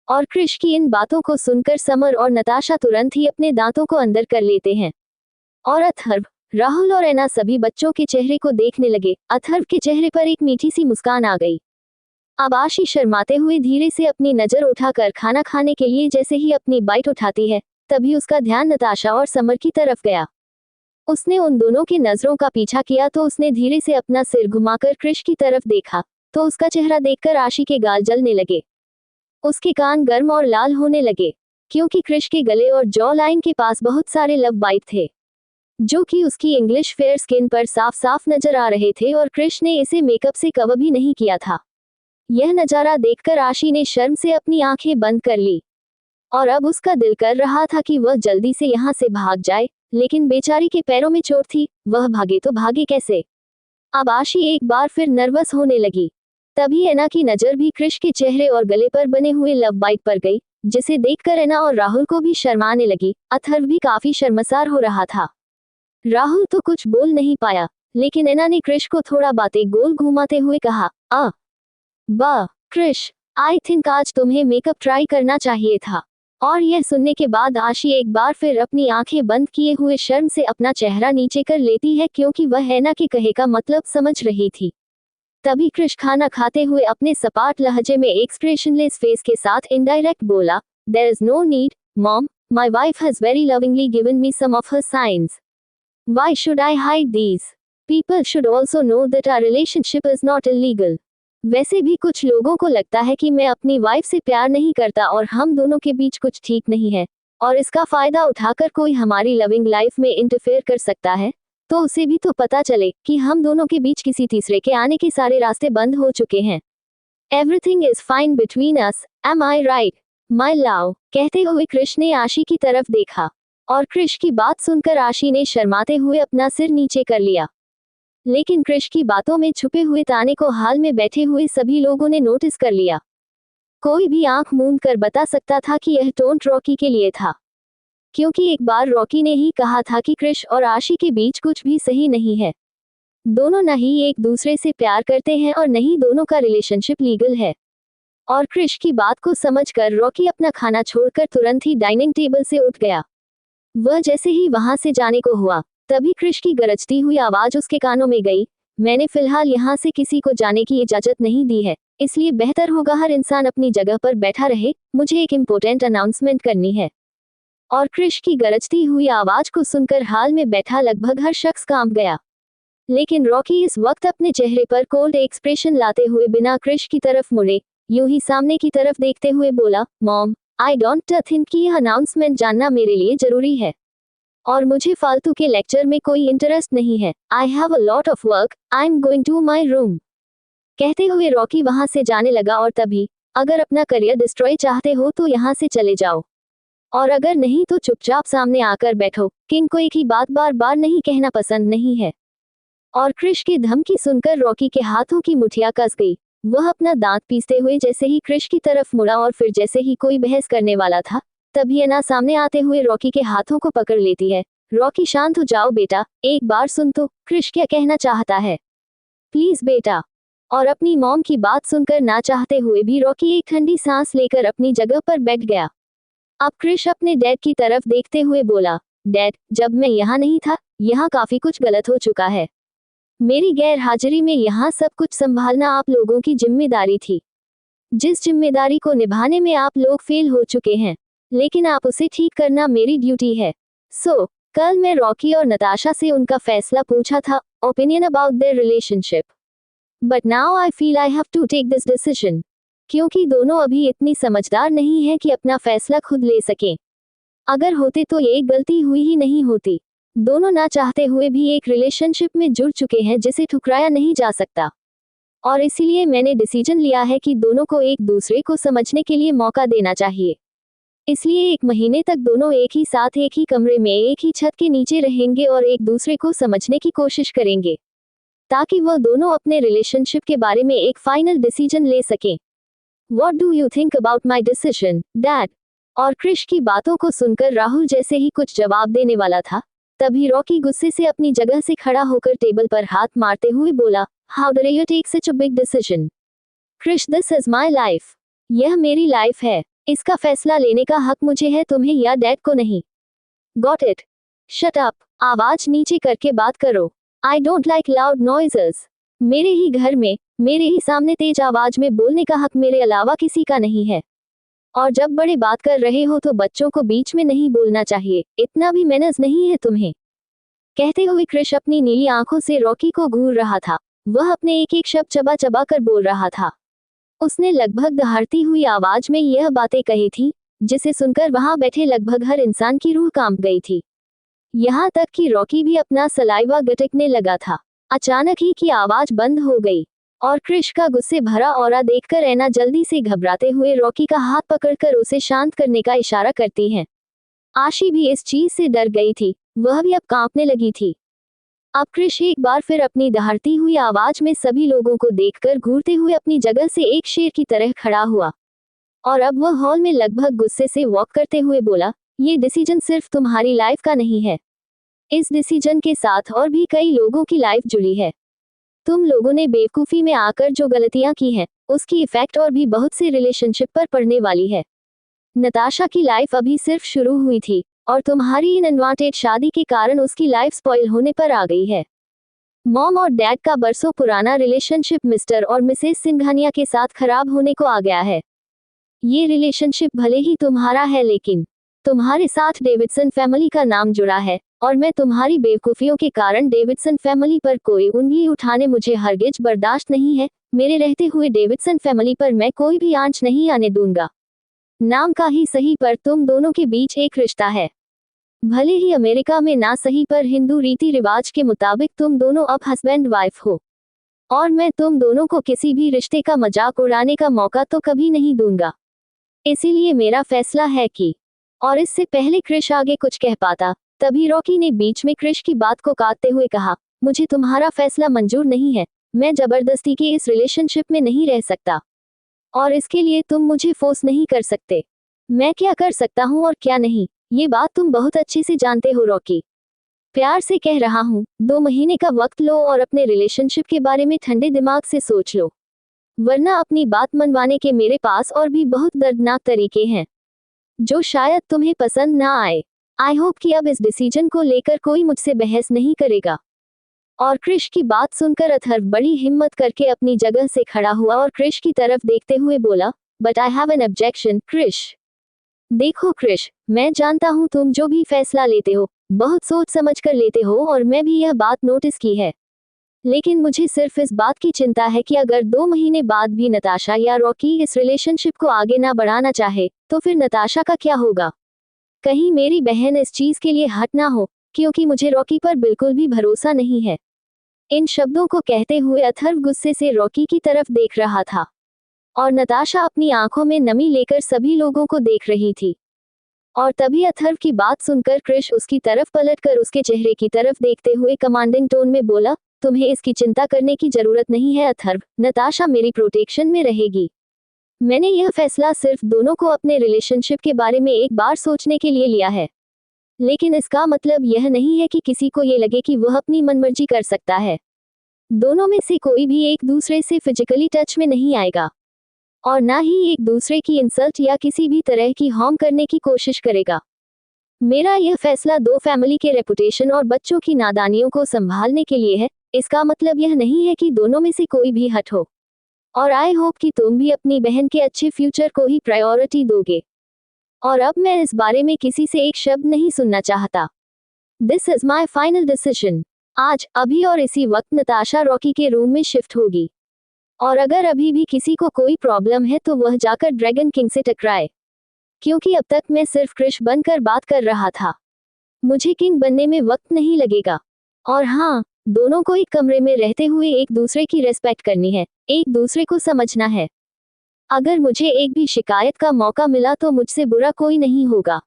और क्रिश की इन बातों को सुनकर समर और नताशा तुरंत ही अपने दांतों को अंदर कर लेते हैं। और अथर्व, राहुल और एना सभी बच्चों के चेहरे को देखने लगे। अथर्व के चेहरे पर एक मीठी सी मुस्कान आ गई। अब आशी शर्माते हुए धीरे से अपनी नजर उठाकर खाना खाने के लिए जैसे ही अपनी बाइट उठाती है, तभी उसका ध्यान नताशा और समर की तरफ गया। उसने उन दोनों की नजरों का पीछा किया तो उसने धीरे से अपना सिर घुमाकर क्रिश की तरफ देखा, तो उसका चेहरा देखकर आशी के गाल जलने लगे। उसके कान गर्म और लाल होने लगे, क्योंकि क्रिश के गले और जॉ लाइन के पास बहुत सारे लव बाइट थे, जो कि उसकी इंग्लिश फेयर स्किन पर साफ साफ नजर आ रहे थे और क्रिश ने इसे मेकअप से कवर भी नहीं किया था। यह नजारा देखकर आशी ने शर्म से अपनी आंखें बंद कर ली और अब उसका दिल कर रहा था कि वह जल्दी से यहाँ से भाग जाए, लेकिन बेचारी के पैरों में चोट थी, वह भागे तो भागे कैसे। अब आशी एक बार फिर नर्वस होने लगी। तभी एना की नजर भी क्रिश के चेहरे और गले पर बने हुए लव बाइट पर गई, जिसे देखकर एना और राहुल को भी शर्माने लगी। अथर्व भी काफी शर्मसार हो रहा था। राहुल तो कुछ बोल नहीं पाया, लेकिन एना ने क्रिश को थोड़ा बातें गोल घुमाते हुए कहा, वाह क्रिश, आई थिंक आज तुम्हें मेकअप ट्राई करना चाहिए था। और यह सुनने के बाद आशी एक बार फिर अपनी आंखें बंद किए हुए शर्म से अपना चेहरा नीचे कर लेती है, क्योंकि वह एना के कहे का मतलब समझ रही थी। तभी क्रिश खाना खाते हुए अपने सपाट लहजे में एक्सप्रेशनलेस फेस के साथ इनडायरेक्ट बोला, there is no need, mom, my wife has very lovingly given me some of her science. Why should I hide these? People should also know that our relationship is not illegal. वैसे भी कुछ लोगों को लगता है कि मैं अपनी वाइफ से प्यार नहीं करता और हम दोनों के बीच कुछ ठीक नहीं है, और इसका फायदा उठाकर कोई हमारी लविंग लाइफ में इंटरफेयर कर सकता है, तो उसे भी तो पता चले कि हम दोनों के बीच किसी तीसरे के आने के सारे रास्ते बंद हो चुके हैं। Everything is fine between us, am I right my love? कहते हुए क्रिश ने आशी की तरफ देखा और क्रिश की बात सुनकर आशी ने शर्माते हुए अपना सिर नीचे कर लिया। लेकिन क्रिश की बातों में छुपे हुए ताने को हाल में बैठे हुए सभी लोगों ने नोटिस कर लिया। कोई भी आंख मूंद कर बता सकता था कि यह टोंट रॉकी के लिए था, क्योंकि एक बार रॉकी ने ही कहा था कि क्रिश और आशी के बीच कुछ भी सही नहीं है। दोनों न ही एक दूसरे से प्यार करते हैं और न ही दोनों का रिलेशनशिप लीगल है। और क्रिश की बात को समझकर रॉकी अपना खाना छोड़कर तुरंत ही डाइनिंग टेबल से उठ गया। वह जैसे ही वहां से जाने को हुआ, तभी क्रिश की गरजती हुई आवाज उसके कानों में गई, मैंने फिलहाल यहाँ से किसी को जाने की इजाजत नहीं दी है, इसलिए बेहतर होगा हर इंसान अपनी जगह पर बैठा रहे, मुझे एक इम्पोर्टेंट अनाउंसमेंट करनी है। और क्रिश की गरजती हुई आवाज को सुनकर हाल में बैठा लगभग हर शख्स कांप गया। लेकिन रॉकी इस वक्त अपने चेहरे पर कोल्ड एक्सप्रेशन लाते हुए बिना क्रिश की तरफ मुड़े यूं ही सामने की तरफ देखते हुए बोला, मॉम, आई डोंट थिंक कि यह अनाउंसमेंट जानना मेरे लिए जरूरी है, और मुझे फालतू के लेक्चर में कोई इंटरेस्ट नहीं है। I have a lot of work, I am going to my room. कहते हुए रॉकी वहां से जाने लगा। और तभी, अगर अपना करियर डिस्ट्रॉय चाहते हो तो यहाँ से चले जाओ, और अगर नहीं तो चुपचाप सामने आकर बैठो, किंग को एक ही बात बार बार नहीं कहना पसंद नहीं है। और क्रिश की धमकी सुनकर रॉकी के हाथों की मुठियां कस गई। वह अपना दांत पीसते हुए जैसे ही क्रिश की तरफ मुड़ा और फिर जैसे ही कोई बहस करने वाला था, तभी एना सामने आते हुए रॉकी के हाथों को पकड़ लेती है। रॉकी, शांत हो जाओ बेटा, एक बार सुन तो, क्रिश क्या कहना चाहता है, प्लीज बेटा। और अपनी मॉम की बात सुनकर ना चाहते हुए भी रॉकी एक ठंडी सांस लेकर अपनी जगह पर बैठ गया। अब क्रिश अपने डैड की तरफ देखते हुए बोला, डैड, जब मैं यहाँ नहीं था, यहाँ काफी कुछ गलत हो चुका है। मेरी गैर हाजिरी में यहाँ सब कुछ संभालना आप लोगों की जिम्मेदारी थी, जिस जिम्मेदारी को निभाने में आप लोग फेल हो चुके हैं, लेकिन आप उसे ठीक करना मेरी ड्यूटी है। सो कल मैं रॉकी और नताशा से उनका फैसला पूछा था, opinion about their relationship, but now I feel I have to take this decision, क्योंकि दोनों अभी इतनी समझदार नहीं है कि अपना फैसला खुद ले सकें। अगर होते तो ये गलती हुई ही नहीं होती। दोनों ना चाहते हुए भी एक रिलेशनशिप में जुड़ चुके हैं जिसे ठुकराया नहीं जा सकता, और इसीलिए मैंने डिसीजन लिया है कि दोनों को एक दूसरे को समझने के लिए मौका देना चाहिए। इसलिए 1 महीने तक दोनों एक ही साथ एक ही कमरे में एक ही छत के नीचे रहेंगे और एक दूसरे को समझने की कोशिश करेंगे, ताकि वह दोनों अपने रिलेशनशिप के बारे में एक फाइनल डिसीजन ले सकें। What do you think about my decision, Dad? और क्रिश की बातों को सुनकर राहुल जैसे ही कुछ जवाब देने वाला था, तभी रॉकी गुस्से से अपनी जगह से खड़ा होकर टेबल पर हाथ मारते हुए बोला, How dare you take such a big decision? Krrish, this is my life. यह मेरी लाइफ है। इसका फैसला लेने का हक मुझे है, तुम्हें या डैड को नहीं। Got it? Shut up. आवाज नीचे करके बात करो। I don't like loud noises. मेरे ही घर में, मेरे ही सामने तेज आवाज में बोलने का हक मेरे अलावा किसी का नहीं है। और जब बड़े बात कर रहे हो तो बच्चों को बीच में नहीं बोलना चाहिए, इतना भी मैनर्स नहीं है तुम्हें। कहते हुए क्रिश अपनी नीली आंखों से रॉकी को घूर रहा था। वह अपने एक एक शब्द चबा चबा कर बोल रहा था। उसने लगभग दहाड़ती हुई आवाज में यह बातें कही थी, जिसे सुनकर वहां बैठे लगभग हर इंसान की रूह कांप गई थी। यहाँ तक कि रॉकी भी अपना सलाइवा गटकने लगा था। अचानक ही की आवाज बंद हो गई और क्रिश का गुस्से भरा ऑरा देखकर ऐना जल्दी से घबराते हुए रॉकी का हाथ पकड़कर उसे शांत करने का इशारा करती है। आशी भी इस चीज से डर गई थी, वह भी अब कांपने लगी थी। अब क्रिश एक बार फिर अपनी दहाड़ती हुई आवाज में सभी लोगों को देखकर घूरते हुए अपनी जगह से एक शेर की तरह खड़ा हुआ और अब वह हॉल में लगभग गुस्से से वॉक करते हुए बोला, ये डिसीजन सिर्फ तुम्हारी लाइफ का नहीं है। इस डिसीजन के साथ और भी कई लोगों की लाइफ जुड़ी है। तुम लोगों ने बेवकूफ़ी में आकर जो गलतियां की हैं, उसकी इफेक्ट और भी बहुत से रिलेशनशिप पर पड़ने वाली है। नताशा की लाइफ अभी सिर्फ शुरू हुई थी और तुम्हारी इन अनवांटेड शादी के कारण उसकी लाइफ स्पॉइल होने पर आ गई है। मॉम और डैड का बरसों पुराना रिलेशनशिप मिस्टर और मिसेस सिंघानिया के साथ खराब होने को आ गया है। ये रिलेशनशिप भले ही तुम्हारा है, लेकिन तुम्हारे साथ डेविडसन फैमिली का नाम जुड़ा है और मैं तुम्हारी बेवकूफियों के कारण डेविडसन फैमिली पर कोई उंगली उठाने मुझे हरगिज बर्दाश्त नहीं है। मेरे रहते हुए डेविडसन फैमिली पर मैं कोई भी आंच नहीं आने दूंगा। नाम का ही सही पर तुम दोनों के बीच एक रिश्ता है। भले ही अमेरिका में ना सही पर हिंदू रीति रिवाज के मुताबिक तुम दोनों अब हस्बैंड वाइफ हो और मैं तुम दोनों को किसी भी रिश्ते का मजाक उड़ाने का मौका तो कभी नहीं दूंगा। इसीलिए मेरा फैसला है कि, और इससे पहले क्रिश आगे कुछ कह पाता, तभी रॉकी ने बीच में क्रिश की बात को काटते हुए कहा, मुझे तुम्हारा फैसला मंजूर नहीं है। मैं जबरदस्ती के इस रिलेशनशिप में नहीं रह सकता और इसके लिए तुम मुझे फोर्स नहीं कर सकते। मैं क्या कर सकता हूँ और क्या नहीं, ये बात तुम बहुत अच्छे से जानते हो रॉकी। प्यार से कह रहा हूँ, 2 महीने का वक्त लो और अपने रिलेशनशिप के बारे में ठंडे दिमाग से सोच लो, वरना अपनी बात मनवाने के मेरे पास और भी बहुत दर्दनाक तरीके हैं जो शायद तुम्हें पसंद ना आए। आई होप कि अब इस डिसीजन को लेकर कोई मुझसे बहस नहीं करेगा। और क्रिश की बात सुनकर अथर्व बड़ी हिम्मत करके अपनी जगह से खड़ा हुआ और क्रिश की तरफ देखते हुए बोला, but I have an objection Krish. देखो क्रिश, मैं जानता हूँ तुम जो भी फैसला लेते हो बहुत सोच समझ कर लेते हो और मैं भी यह बात नोटिस की है, लेकिन मुझे सिर्फ इस बात की चिंता है कि अगर 2 महीने बाद भी नताशा या रॉकी इस रिलेशनशिप को आगे ना बढ़ाना चाहे तो फिर नताशा का क्या होगा। कहीं मेरी बहन इस चीज के लिए हट ना हो, क्योंकि मुझे रॉकी पर बिल्कुल भी भरोसा नहीं है। इन शब्दों को कहते हुए अथर्व गुस्से से रॉकी की तरफ देख रहा था और नताशा अपनी आंखों में नमी लेकर सभी लोगों को देख रही थी। और तभी अथर्व की बात सुनकर क्रिश उसकी तरफ पलटकर उसके चेहरे की तरफ देखते हुए कमांडिंग टोन में बोला, तुम्हें इसकी चिंता करने की जरूरत नहीं है अथर्व, नताशा मेरी प्रोटेक्शन में रहेगी। मैंने यह फैसला सिर्फ दोनों को अपने रिलेशनशिप के बारे में एक बार सोचने के लिए लिया है, लेकिन इसका मतलब यह नहीं है कि किसी को ये लगे कि वह अपनी मनमर्जी कर सकता है। दोनों में से कोई भी एक दूसरे से फिजिकली टच में नहीं आएगा और ना ही एक दूसरे की इंसल्ट या किसी भी तरह की हार्म करने की कोशिश करेगा। मेरा यह फैसला 2 फैमिली के रेपुटेशन और बच्चों की नादानियों को संभालने के लिए है। इसका मतलब यह नहीं है कि दोनों में से कोई भी हट हो और आई होप कि तुम भी अपनी बहन के अच्छे फ्यूचर को ही प्रायोरिटी दोगे। और अब मैं इस बारे में किसी से एक शब्द नहीं सुनना चाहता। This is my final decision. आज, अभी और इसी वक्त नताशा रॉकी के रूम में शिफ्ट होगी और अगर अभी भी किसी को कोई प्रॉब्लम है तो वह जाकर ड्रैगन किंग से टकराए, क्योंकि अब तक मैं सिर्फ क्रिश बनकर बात कर रहा था। मुझे किंग बनने में वक्त नहीं लगेगा। और हाँ, दोनों को एक कमरे में रहते हुए एक दूसरे की रेस्पेक्ट करनी है, एक दूसरे को समझना है। अगर मुझे एक भी शिकायत का मौका मिला तो मुझसे बुरा कोई नहीं होगा।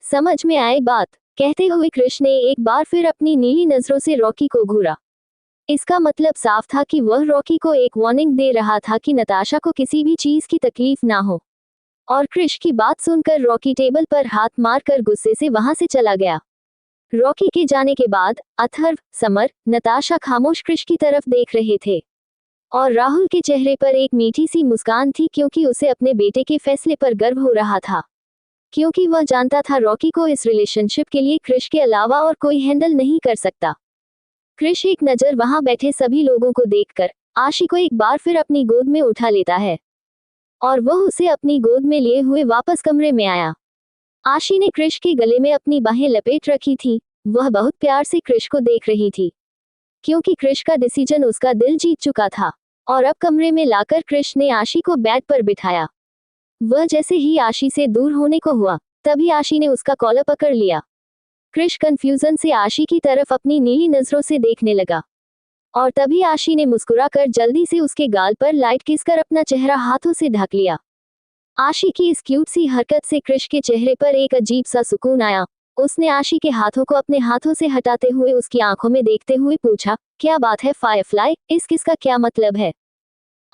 समझ में आए बात, कहते हुए कृष ने एक बार फिर अपनी नीली नजरों से रॉकी को घूरा। इसका मतलब साफ था कि वह रॉकी को एक वार्निंग दे रहा था कि नताशा को किसी भी चीज की तकलीफ ना हो। और कृष की बात सुनकर रॉकी टेबल पर हाथ मारकर गुस्से से वहां से चला गया। रॉकी के जाने के बाद अथर्व, समर, नताशा खामोश कृष की तरफ देख रहे थे। और राहुल के चेहरे पर एक मीठी सी मुस्कान थी, क्योंकि उसे अपने बेटे के फैसले पर गर्व हो रहा था। क्योंकि वह जानता था रॉकी को इस रिलेशनशिप के लिए कृष के अलावा और कोई हैंडल नहीं कर सकता। कृष एक नज़र वहां बैठे सभी लोगों को देखकर आशी को एक बार फिर अपनी गोद में उठा लेता है और वह उसे अपनी गोद में लिए हुए वापस कमरे में आया। आशी ने कृष के गले में अपनी बाहें लपेट रखी थी। वह बहुत प्यार से कृष को देख रही थी, क्योंकि कृष का डिसीजन उसका दिल जीत चुका था। और अब कमरे में लाकर कृष ने आशी को बेड पर बिठाया। वह जैसे ही आशी से दूर होने को हुआ, तभी आशी ने उसका कॉलर पकड़ लिया। कृष कंफ्यूजन से आशी की तरफ अपनी नीली नजरों से देखने लगा और तभी आशी ने मुस्कुराकर जल्दी से उसके गाल पर लाइट किस कर अपना चेहरा हाथों से ढक लिया। आशी की इस क्यूट सी हरकत से कृष के चेहरे पर एक अजीब सा सुकून आया। उसने आशी के हाथों को अपने हाथों से हटाते हुए उसकी आंखों में देखते हुए पूछा, क्या बात है फायरफ्लाई, इस किस का क्या मतलब है?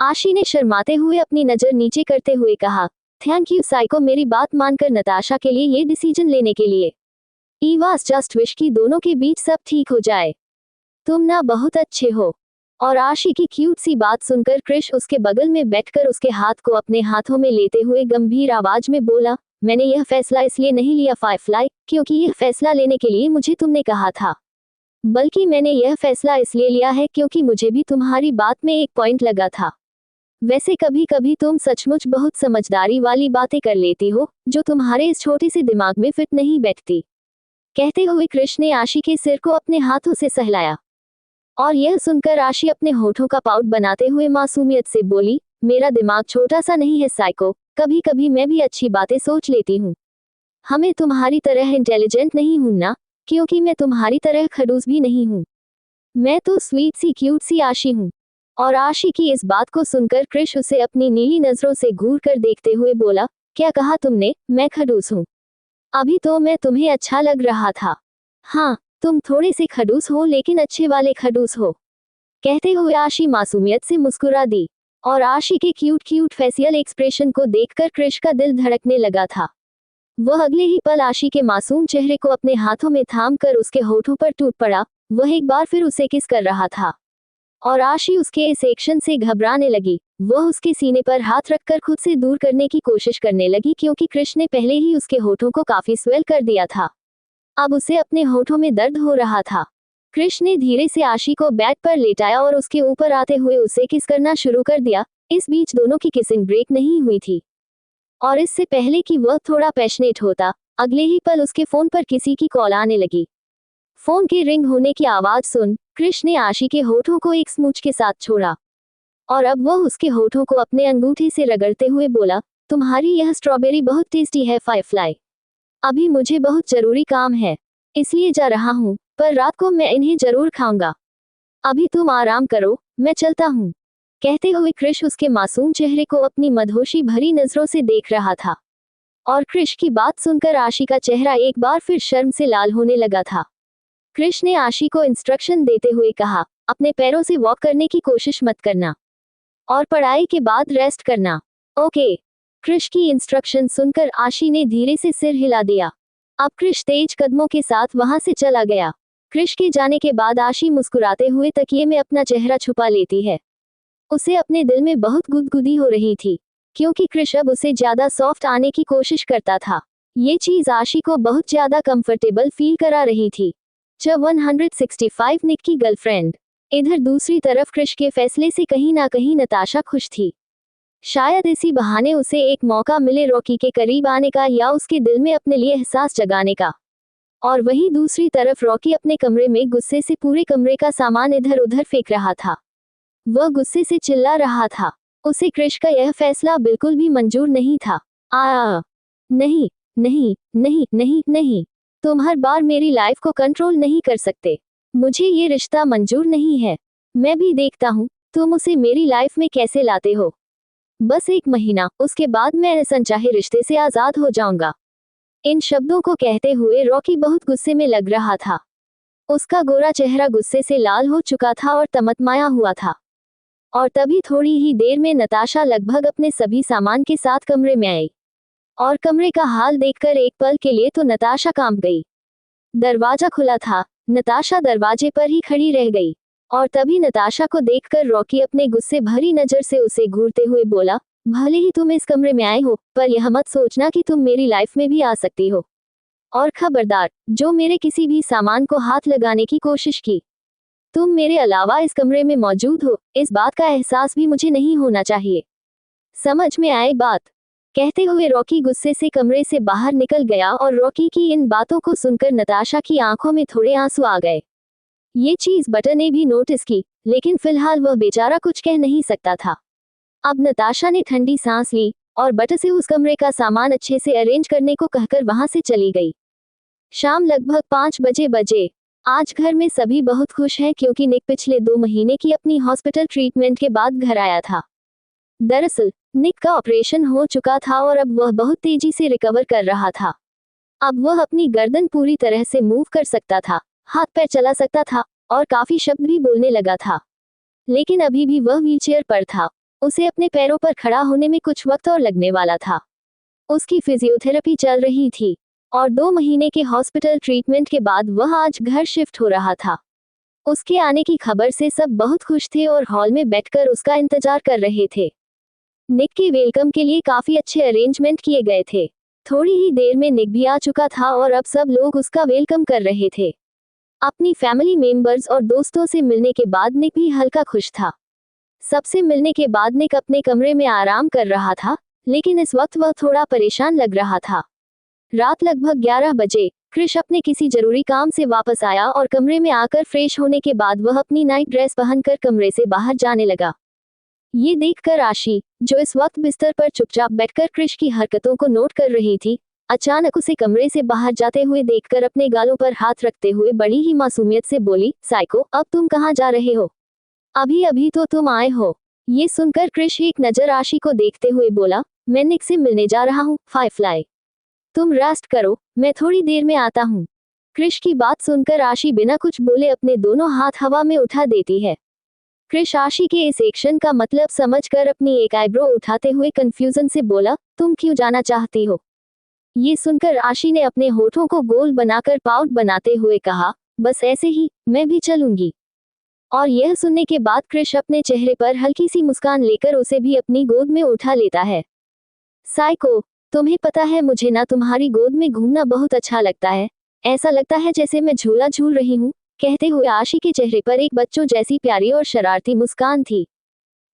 आशी ने शर्माते हुए अपनी नजर नीचे करते हुए कहा, थैंक यू साइको, मेरी बात मानकर नताशा के लिए ये डिसीजन लेने के लिए। ईवास जस्ट विश कि दोनों के बीच सब ठीक हो जाए। तुम ना बहुत अच्छे हो। और आशी की क्यूट सी बात सुनकर कृष उसके बगल में बैठकर उसके हाथ को अपने हाथों में लेते हुए गंभीर आवाज में बोला, मैंने यह फैसला इसलिए नहीं लिया फायरफ्लाई, क्योंकि यह फैसला लेने के लिए मुझे तुमने कहा था, बल्कि मैंने यह फैसला इसलिए लिया है क्योंकि मुझे भी तुम्हारी बात में एक पॉइंट लगा था। वैसे कभी कभी तुम सचमुच बहुत समझदारी वाली बातें कर लेती हो, जो तुम्हारे इस छोटे से दिमाग में फिट नहीं बैठती। कहते हुए कृष ने आशी के सिर को अपने हाथों से सहलाया और यह सुनकर आशी अपने होठों का पाउट बनाते हुए मासूमियत से बोली, मेरा दिमाग छोटा सा नहीं है साइको, कभी कभी मैं भी अच्छी बातें सोच लेती हूँ। हमें तुम्हारी तरह इंटेलिजेंट नहीं हूँ ना, क्योंकि मैं तुम्हारी तरह खड़ूस भी नहीं हूँ। मैं तो स्वीट सी क्यूट सी आशी हूँ। और आशी की इस बात को सुनकर कृष उसे अपनी नीली नजरों से घूर कर देखते हुए बोला, क्या कहा तुमने, मैं खड़ूस हूँ? अभी तो मैं तुम्हें अच्छा लग रहा था। हाँ, तुम थोड़े से खड़ूस हो, लेकिन अच्छे वाले खड़ूस हो। कहते हुए आशी मासूमियत से मुस्कुरा दी और आशी के क्यूट क्यूट फेशियल एक्सप्रेशन को देखकर कृष का दिल धड़कने लगा था। वह अगले ही पल आशी के मासूम चेहरे को अपने हाथों में थाम कर उसके होठों पर टूट पड़ा। वह एक बार फिर उसे किस कर रहा था और आशी उसके इस एक्शन से घबराने लगी। वह उसके सीने पर हाथ रखकर खुद से दूर करने की कोशिश करने लगी, क्योंकि कृष ने पहले ही उसके होठों को काफी स्वेल कर दिया था। अब उसे अपने होठों में दर्द हो रहा था। कृष ने धीरे से आशी को बेड पर लेटाया और उसके ऊपर आते हुए उसे किस करना शुरू कर दिया। इस बीच दोनों की किसिंग ब्रेक नहीं हुई थी और इससे पहले कि वह थोड़ा पैशनेट होता, अगले ही पल उसके फोन पर किसी की कॉल आने लगी। फोन के रिंग होने की आवाज सुन कृष ने आशी के होठों को एक स्मूच के साथ छोड़ा और अब वह उसके होठों को अपने अंगूठे से रगड़ते हुए बोला, तुम्हारी यह स्ट्रॉबेरी बहुत टेस्टी है फायरफ्लाई। अभी मुझे बहुत जरूरी काम है, इसलिए जा रहा हूँ, पर रात को मैं इन्हें जरूर खाऊंगा। अभी तुम आराम करो, मैं चलता हूँ। कहते हुए कृष उसके मासूम चेहरे को अपनी मदहोशी भरी नजरों से देख रहा था और कृष की बात सुनकर आशी का चेहरा एक बार फिर शर्म से लाल होने लगा था। कृष ने आशी को इंस्ट्रक्शन देते हुए कहा, अपने पैरों से वॉक करने की कोशिश मत करना और पढ़ाई के बाद रेस्ट करना। ओके। कृष की इंस्ट्रक्शन सुनकर आशी ने धीरे से सिर हिला दिया। अब कृष तेज कदमों के साथ वहां से चला गया। कृष के जाने के बाद आशी मुस्कुराते हुए तकिए में अपना चेहरा छुपा लेती है। उसे अपने दिल में बहुत गुदगुदी हो रही थी, क्योंकि कृष अब उसे ज्यादा सॉफ्ट आने की कोशिश करता था। ये चीज आशी को बहुत ज्यादा कंफर्टेबल फील करा रही थी। 165 निक की गर्लफ्रेंड। इधर दूसरी तरफ कृष के फैसले से कहीं ना कहीं नताशा खुश थी। शायद इसी बहाने उसे एक मौका मिले रॉकी के करीब आने का या उसके दिल में अपने लिए एहसास जगाने का। और वहीं दूसरी तरफ रॉकी अपने कमरे में गुस्से से पूरे कमरे का सामान इधर उधर फेंक रहा था। वह गुस्से से चिल्ला रहा था। उसे कृष का यह फैसला बिल्कुल भी मंजूर नहीं था। नहीं नहीं नहीं नहीं नहीं, तुम हर बार मेरी लाइफ को कंट्रोल नहीं कर सकते। मुझे ये रिश्ता मंजूर नहीं है। मैं भी देखता हूँ तुम उसे मेरी लाइफ में कैसे लाते हो। बस 1 महीना, उसके बाद मैं इस अनचाहे रिश्ते से आजाद हो जाऊंगा। इन शब्दों को कहते हुए रॉकी बहुत गुस्से में लग रहा था। उसका गोरा चेहरा गुस्से से लाल हो चुका था और तमतमाया हुआ था। और तभी थोड़ी ही देर में नताशा लगभग अपने सभी सामान के साथ कमरे में आई। और कमरे का हाल देखकर एक पल के लिए तो नताशा कांप गई। दरवाजा खुला था, नताशा दरवाजे पर ही खड़ी रह गई। और तभी नताशा को देखकर रॉकी अपने गुस्से भरी नजर से उसे घूरते हुए बोला, भले ही तुम इस कमरे में आए हो, पर यह मत सोचना कि तुम मेरी लाइफ में भी आ सकती हो। और खबरदार, जो मेरे किसी भी सामान को हाथ लगाने की कोशिश की। तुम मेरे अलावा इस कमरे में मौजूद हो, इस बात का एहसास भी मुझे नहीं होना चाहिए। समझ में आए बात? कहते हुए रॉकी गुस्से से कमरे से बाहर निकल गया और रॉकी की इन बातों को सुनकर नताशा की आंखों में थोड़े आंसू आ गए। ये चीज बटर ने भी नोटिस की, लेकिन फिलहाल वह बेचारा कुछ कह नहीं सकता था। अब नताशा ने ठंडी सांस ली और बटर से उस कमरे का सामान अच्छे से अरेंज करने को कहकर वहां से चली गई। शाम लगभग 5 बजे। आज घर में सभी बहुत खुश हैं क्योंकि निक पिछले 2 महीने की अपनी हॉस्पिटल ट्रीटमेंट के बाद घर आया था। दरअसल निक का ऑपरेशन हो चुका था और अब वह बहुत तेजी से रिकवर कर रहा था। अब वह अपनी गर्दन पूरी तरह से मूव कर सकता था, हाथ पैर चला सकता था और काफी शब्द भी बोलने लगा था। लेकिन अभी भी वह व्हीलचेयर पर था। उसे अपने पैरों पर खड़ा होने में कुछ वक्त और लगने वाला था। उसकी फिजियोथेरेपी चल रही थी और 2 महीने के हॉस्पिटल ट्रीटमेंट के बाद वह आज घर शिफ्ट हो रहा था। उसके आने की खबर से सब बहुत खुश थे और हॉल में बैठकर उसका इंतजार कर रहे थे। निक के वेलकम के लिए काफी अच्छे अरेंजमेंट किए गए थे। थोड़ी ही देर में निक भी आ चुका था और अब सब लोग उसका वेलकम कर रहे थे। अपनी फैमिली मेंबर्स और दोस्तों से मिलने के बाद निक भी हल्का खुश था। सबसे मिलने के बाद निक अपने कमरे में आराम कर रहा था, लेकिन इस वक्त वह थोड़ा परेशान लग रहा था। रात लगभग 11 बजे क्रिश अपने किसी जरूरी काम से वापस आया और कमरे में आकर फ्रेश होने के बाद वह अपनी नाइट ड्रेस पहनकर कमरे से बाहर जाने लगा। ये देखकर आशी, जो इस वक्त बिस्तर पर चुपचाप बैठकर क्रिश की हरकतों को नोट कर रही थी, अचानक उसे कमरे से बाहर जाते हुए देखकर अपने गालों पर हाथ रखते हुए बड़ी ही मासूमियत से बोली, साइको, अब तुम कहाँ जा रहे हो? अभी अभी तो तुम आए हो। ये सुनकर क्रिश एक नजर आशी को देखते हुए बोला, मैं निक से मिलने जा रहा हूँ, फायरफ्लाई। तुम रेस्ट करो, मैं थोड़ी देर में आता हूँ। क्रिश की बात सुनकर आशी बिना कुछ बोले अपने दोनों हाथ हवा में उठा देती है। क्रिश आशी के इस एक्शन का मतलब समझकर अपनी एक आईब्रो उठाते हुए कंफ्यूजन से बोला, तुम क्यों जाना चाहती हो? ये सुनकर आशी ने अपने होठों को गोल बनाकर पाउट बनाते हुए कहा, बस ऐसे ही, मैं भी चलूंगी। और यह सुनने के बाद क्रिश अपने चेहरे पर हल्की सी मुस्कान लेकर उसे भी अपनी गोद में उठा लेता है। साइको, तुम्हें पता है मुझे ना तुम्हारी गोद में घूमना बहुत अच्छा लगता है। ऐसा लगता है जैसे मैं झूला झूल रही हूँ। कहते हुए आशी के चेहरे पर एक बच्चों जैसी प्यारी और शरारती मुस्कान थी।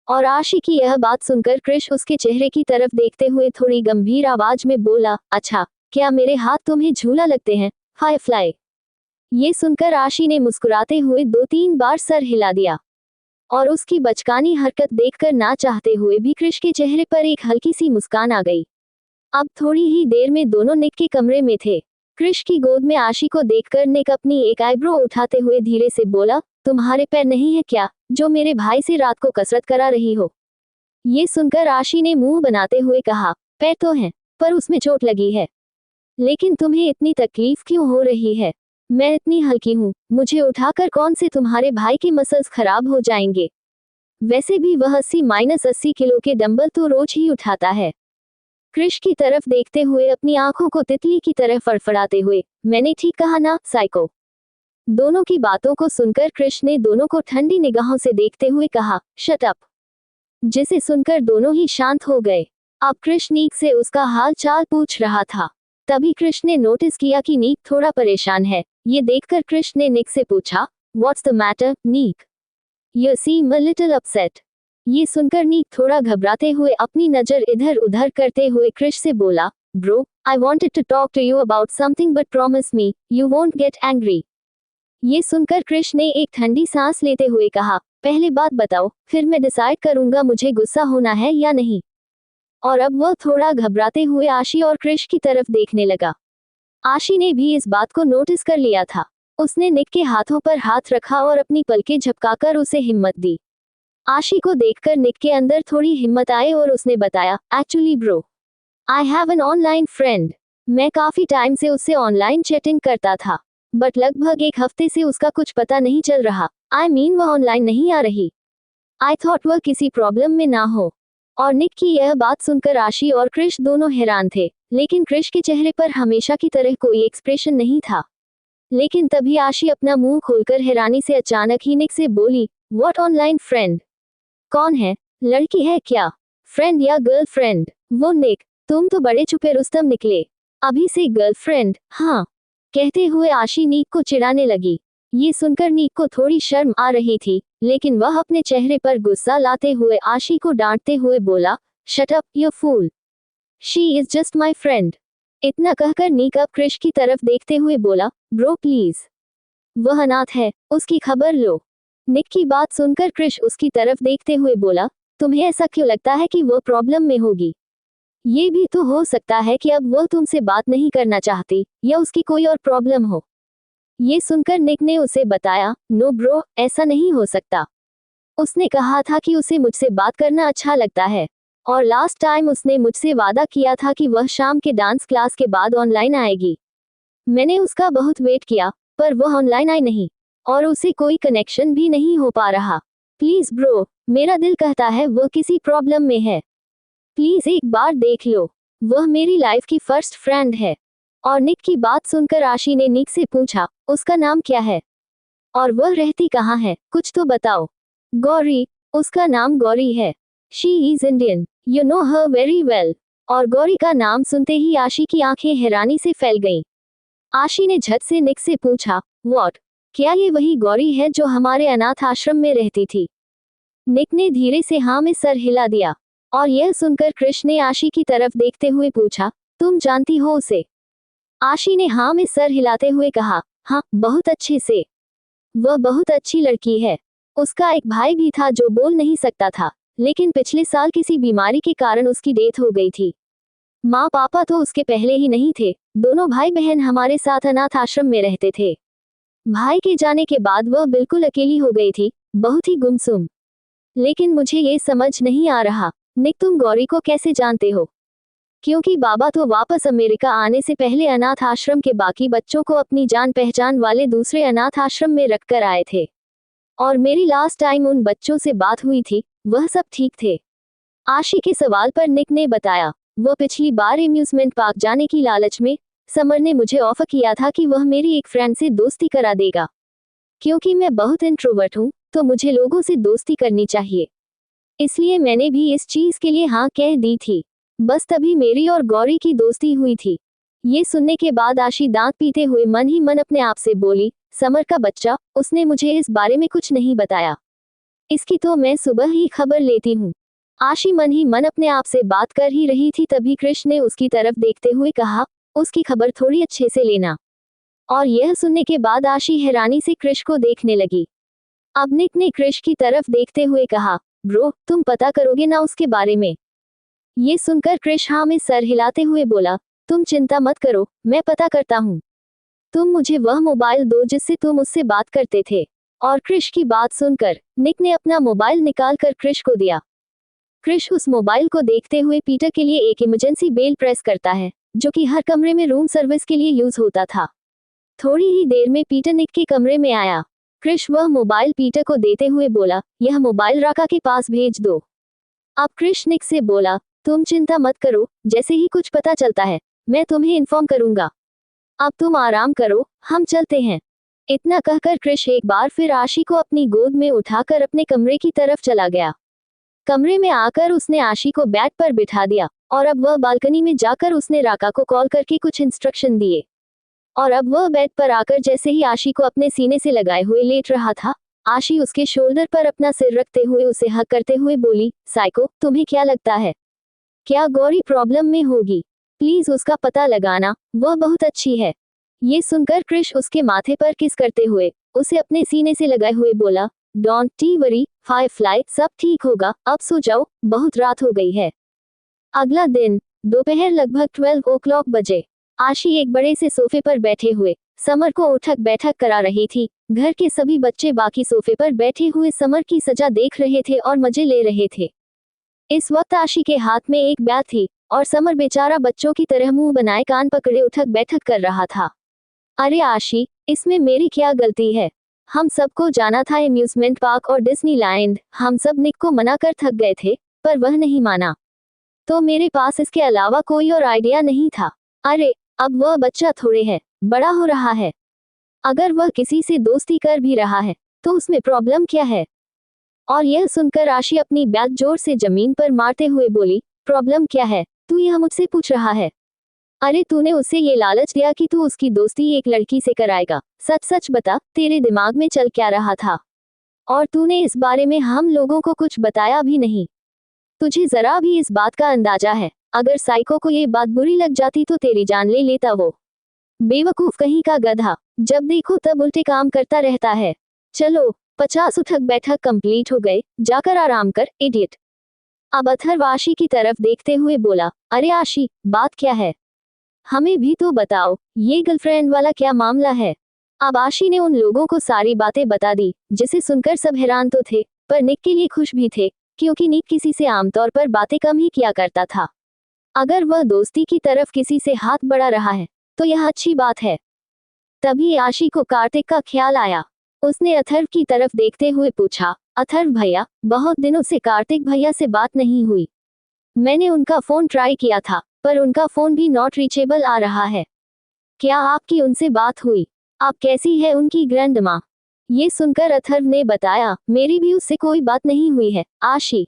और आशी की यह बात सुनकर क्रिश उसके चेहरे की तरफ देखते हुए थोड़ी गंभीर आवाज में बोला, अच्छा, क्या मेरे हाथ तुम्हें झूला लगते हैं, फायरफ्लाई? ये सुनकर आशी ने मुस्कुराते हुए 2-3 बार सर हिला दिया। और उसकी बचकानी हरकत देखकर ना चाहते हुए भी क्रिश के चेहरे पर एक हल्की सी मुस्कान आ गई। अब थोड़ी ही देर में दोनों निक के कमरे में थे। क्रिश की गोद में आशी को देखकर निक अपनी एक आईब्रो उठाते हुए धीरे से बोला, तुम्हारे पैर नहीं है क्या, जो मेरे भाई से रात को कसरत करा रही हो? ये सुनकर आशी ने मुंह बनाते हुए कहा, पैर तो हैं, पर उसमें चोट लगी है। लेकिन तुम्हें इतनी तकलीफ क्यों हो रही है? मैं इतनी हल्की हूँ, मुझे उठाकर कौन से तुम्हारे भाई के मसल्स खराब हो जाएंगे? वैसे भी वह 80-80 किलो के डंबल तो रोज ही उठाता है। क्रिश की तरफ देखते हुए अपनी आंखों को तितली की तरह फड़फड़ाते हुए, मैंने ठीक कहा ना, साइको? दोनों की बातों को सुनकर क्रिश ने दोनों को ठंडी निगाहों से देखते हुए कहा, शट अप। जिसे सुनकर दोनों ही शांत हो गए। अब क्रिश नीक से उसका हाल चाल पूछ रहा था। तभी क्रिश ने नोटिस किया कि नीक थोड़ा परेशान है। ये देखकर क्रिश ने निक से पूछा, व्हाट्स द मैटर, नीक? You seem a little upset. ये सुनकर नीक थोड़ा घबराते हुए अपनी नजर इधर उधर करते हुए क्रिश से बोला, bro, I wanted to talk to you about something but promise me you won't get angry. ये सुनकर क्रिश ने एक ठंडी सांस लेते हुए कहा, पहले बात बताओ, फिर मैं डिसाइड करूंगा मुझे गुस्सा होना है या नहीं। और अब वह थोड़ा घबराते हुए आशी और क्रिश की तरफ देखने लगा। आशी ने भी इस बात को नोटिस कर लिया था। उसने निक के हाथों पर हाथ रखा और अपनी पलकें झपकाकर उसे हिम्मत दी। आशी को देखकर निक के अंदर थोड़ी हिम्मत आए और उसने बताया, actually bro, I have an online friend. मैं काफी टाइम से उससे ऑनलाइन चैटिंग करता था, बट लगभग एक हफ्ते से उसका कुछ पता नहीं चल रहा। आई मीन वह ऑनलाइन नहीं आ रही। आई थॉट वह किसी प्रॉब्लम में ना हो। और निक की यह बात सुनकर आशी और क्रिश दोनों हैरान थे, लेकिन क्रिश के चेहरे पर हमेशा की तरह कोई एक्सप्रेशन नहीं था। लेकिन तभी आशी अपना मुंह खोलकर हैरानी से अचानक ही निक से बोली, व्हाट ऑनलाइन फ्रेंड? कौन है? लड़की है क्या? फ्रेंड या गर्लफ्रेंड? वो निक, तुम तो बड़े छुपे रुस्तम निकले। अभी से गर्लफ्रेंड? हाँ, कहते हुए आशी नीक को चिढ़ाने लगी। ये सुनकर नीक को थोड़ी शर्म आ रही थी, लेकिन वह अपने चेहरे पर गुस्सा लाते हुए आशी को डांटते हुए बोला, shut up you fool, she is just my friend. इतना कहकर नीक अब क्रिश की तरफ देखते हुए बोला, ब्रो प्लीज, वह अनाथ है, उसकी खबर लो। निक की बात सुनकर क्रिश उसकी तरफ देखते हुए बोला, तुम्हें ऐसा क्यों लगता है कि वो प्रॉब्लम में होगी? ये भी तो हो सकता है कि अब वो तुमसे बात नहीं करना चाहती, या उसकी कोई और प्रॉब्लम हो। ये सुनकर निक ने उसे बताया, नो ब्रो, ऐसा नहीं हो सकता। उसने कहा था कि उसे मुझसे बात करना अच्छा लगता है, और लास्ट टाइम उसने मुझसे वादा किया था कि वह शाम के डांस क्लास के बाद ऑनलाइन आएगी। मैंने उसका बहुत वेट किया, पर वह ऑनलाइन आई नहीं, और उसे कोई कनेक्शन भी नहीं हो पा रहा। प्लीज ब्रो, मेरा दिल कहता है वह किसी प्रॉब्लम में है। प्लीज एक बार देख लो, वह मेरी लाइफ की फर्स्ट फ्रेंड है। और निक की बात सुनकर आशी ने निक से पूछा, उसका नाम क्या है? और वह रहती कहाँ है, कुछ तो बताओ। गौरी, उसका नाम गौरी है। She is Indian, you know her very well. और गौरी का नाम सुनते ही आशी की आंखें हैरानी से फैल गईं। आशी ने झट से निक से पूछा, व्हाट, क्या ये वही गौरी है जो हमारे अनाथ आश्रम में रहती थी? निक ने धीरे से हाँ में सर हिला दिया। और यह सुनकर कृष ने आशी की तरफ देखते हुए पूछा, तुम जानती हो उसे? आशी ने हाँ में सर हिलाते हुए कहा, हाँ, बहुत अच्छे से। वह बहुत अच्छी लड़की है। उसका एक भाई भी था जो बोल नहीं सकता था, लेकिन पिछले साल किसी बीमारी के कारण उसकी डेथ हो गई थी। माँ पापा तो उसके पहले ही नहीं थे, दोनों भाई बहन हमारे साथ अनाथ आश्रम में रहते थे। भाई के जाने के बाद वह बिल्कुल अकेली हो गई थी, बहुत ही गुमसुम। लेकिन मुझे ये समझ नहीं आ रहा, निक तुम गौरी को कैसे जानते हो? क्योंकि बाबा तो वापस अमेरिका आने से पहले अनाथ आश्रम के बाकी बच्चों को अपनी जान पहचान वाले दूसरे अनाथ आश्रम में रखकर आए थे। और मेरी लास्ट टाइम उन बच्चों से बात हुई थी, वह सब ठीक थे। आशी के सवाल पर निक ने बताया, वो पिछली बार एम्यूजमेंट पार्क जाने की लालच में समर ने मुझे ऑफर किया था कि वह मेरी एक फ्रेंड से दोस्ती करा देगा। क्योंकि मैं बहुत इंट्रोवर्ट हूँ, तो मुझे लोगों से दोस्ती करनी चाहिए, इसलिए मैंने भी इस चीज के लिए हाँ कह दी थी। बस तभी मेरी और गौरी की दोस्ती हुई थी। ये सुनने के बाद आशी दांत पीते हुए मन ही मन अपने आप से बोली, समर का बच्चा, उसने मुझे इस बारे में कुछ नहीं बताया। इसकी तो मैं सुबह ही खबर लेती हूँ। आशी मन ही मन अपने आप से बात कर ही रही थी, तभी कृष्ण ने उसकी तरफ देखते हुए कहा, उसकी खबर थोड़ी अच्छे से लेना। और यह सुनने के बाद आशी हैरानी से कृष को देखने लगी। अब निक ने कृष की तरफ देखते हुए कहा, ब्रो, तुम पता करोगे ना उसके बारे में? ये सुनकर कृष हाँ में सर हिलाते हुए बोला, तुम चिंता मत करो, मैं पता करता हूँ। तुम मुझे वह मोबाइल दो जिससे तुम उससे बात करते थे। और कृष की बात सुनकर निक ने अपना मोबाइल निकालकर कृष को दिया। कृष उस मोबाइल को देखते हुए पीटर के लिए एक इमरजेंसी बेल प्रेस करता है, जो कि हर कमरे में रूम सर्विस के लिए यूज होता था। थोड़ी ही देर में पीटर निक के कमरे में आया। कृष वह मोबाइल पीटर को देते हुए बोला, यह मोबाइल राका के पास भेज दो। अब कृष निक से बोला, तुम चिंता मत करो, जैसे ही कुछ पता चलता है मैं तुम्हें इन्फॉर्म करूंगा। अब तुम आराम करो, हम चलते हैं। इतना कहकर कृष एक बार फिर आशी को अपनी गोद में उठाकर अपने कमरे की तरफ चला गया। कमरे में आकर उसने आशी को बेड पर बिठा दिया, और अब वह बालकनी में जाकर उसने राका को कॉल करके कुछ इंस्ट्रक्शन दिए। और अब वह बेड पर आकर जैसे ही आशी को अपने सीने से लगाए हुए लेट रहा था, आशी उसके शोल्डर पर अपना सिर रखते हुए उसे हक करते हुए बोली, साइको, तुम्हें क्या लगता है, क्या गौरी प्रॉब्लम में होगी? प्लीज उसका पता लगाना, वह बहुत अच्छी है। ये सुनकर कृष उसके माथे पर किस करते हुए उसे अपने सीने से लगाए हुए बोला, डोंट टी वरी फायरफ्लाई, सब ठीक होगा, अब सो जाओ, बहुत रात हो गई है। अगला दिन दोपहर लगभग 12 o'clock बजे आशी एक बड़े से सोफे पर बैठे हुए समर को उठक बैठक करा रही थी। घर के सभी बच्चे बाकी सोफे पर बैठे हुए समर की सजा देख रहे थे और मजे ले रहे थे। इस वक्त आशी के हाथ में एक बैग थी और समर बेचारा बच्चों की तरह मुंह बनाए कान पकड़े उठक बैठक कर रहा था। अरे आशी, इसमें मेरी क्या गलती है? हम सबको जाना था एम्यूजमेंट पार्क और डिज्नीलैंड। हम सब निक को मना कर थक गए थे, पर वह नहीं माना। तो मेरे पास इसके अलावा कोई और आइडिया नहीं था। अरे, अब वह बच्चा थोड़े है, बड़ा हो रहा है। अगर वह किसी से दोस्ती कर भी रहा है, तो उसमें प्रॉब्लम क्या है? और यह सुनकर आशी अपनी बैग जोर से जमीन पर मारते हुए बोली, प्रॉब्लम क्या है? तू यह मुझसे पूछ रहा है? अरे, तूने उसे ये लालच दिया कि तू उसकी दोस्ती एक लड़की से कराएगा। सच सच बता, तेरे दिमाग में चल क्या रहा था? और तूने इस बारे में हम लोगों को कुछ बताया भी नहीं। तुझे जरा भी इस बात का अंदाजा है? अगर साइको को ये बात बुरी लग जाती तो तेरी जान ले लेता वो। बेवकूफ कहीं का गधा, जब देखो तब उल्टे काम करता रहता है। चलो, 50 उठक बैठक कंप्लीट हो गए, जाकर आराम कर, इडियट। अब अथर्व आशी की तरफ देखते हुए बोला, अरे आशी, बात क्या है? हमें भी तो बताओ, ये गर्लफ्रेंड वाला क्या मामला है? अब आशी ने उन लोगों को सारी बातें बता दी, जिसे सुनकर सब हैरान तो थे, पर निक के लिए खुश भी थे, क्योंकि निक किसी से आमतौर पर बातें कम ही किया करता था। अगर वह दोस्ती की तरफ किसी से हाथ बढ़ा रहा है, तो यह अच्छी बात है। तभी आशी को कार्तिक का ख्याल आया। उसने अथर्व की तरफ देखते हुए पूछा, अथर्व भैया, बहुत दिनों से कार्तिक भैया से बात नहीं हुई। मैंने उनका फोन ट्राई किया था, पर उनका फोन भी नॉट रीचेबल आ रहा है। क्या आपकी उनसे बात हुई? आप कैसी है उनकी ग्रैंडमा? ये सुनकर अथर्व ने बताया, मेरी भी उससे कोई बात नहीं हुई है आशी,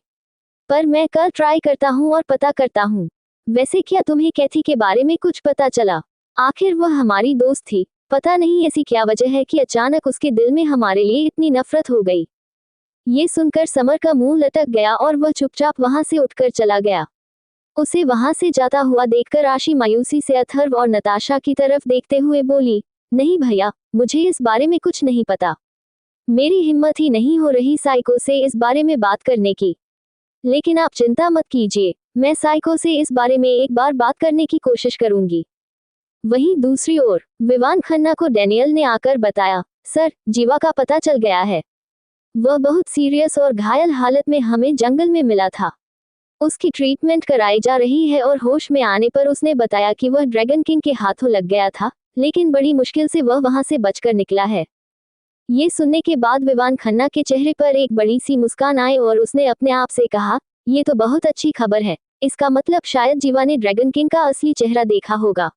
पर मैं कल ट्राई करता हूँ और पता करता हूँ। वैसे क्या तुम्हें कैथी के बारे में कुछ पता चला? आखिर वह हमारी दोस्त थी, पता नहीं ऐसी क्या वजह है कि अचानक उसके दिल में हमारे लिए इतनी नफरत हो गई। ये सुनकर समर का मुंह लटक गया और वह चुपचाप वहां से उठकर चला गया। उसे वहां से जाता हुआ देखकर आशी मायूसी से अथर्व और नताशा की तरफ देखते हुए बोली, नहीं भैया, मुझे इस बारे में कुछ नहीं पता। मेरी हिम्मत ही नहीं हो रही साइको से इस बारे में बात करने की। लेकिन आप चिंता मत कीजिए, मैं साइको से इस बारे में एक बार बात करने की कोशिश करूंगी। वहीं दूसरी ओर विवान खन्ना को डैनियल ने आकर बताया, सर, जीवा का पता चल गया है। वह बहुत सीरियस और घायल हालत में हमें जंगल में मिला था। उसकी ट्रीटमेंट कराई जा रही है और होश में आने पर उसने बताया कि वह ड्रैगन किंग के हाथों लग गया था, लेकिन बड़ी मुश्किल से वह वहां से बचकर निकला है। ये सुनने के बाद विवान खन्ना के चेहरे पर एक बड़ी सी मुस्कान आई और उसने अपने आप से कहा, ये तो बहुत अच्छी खबर है। इसका मतलब शायद जीवा ने ड्रैगन किंग का असली चेहरा देखा होगा।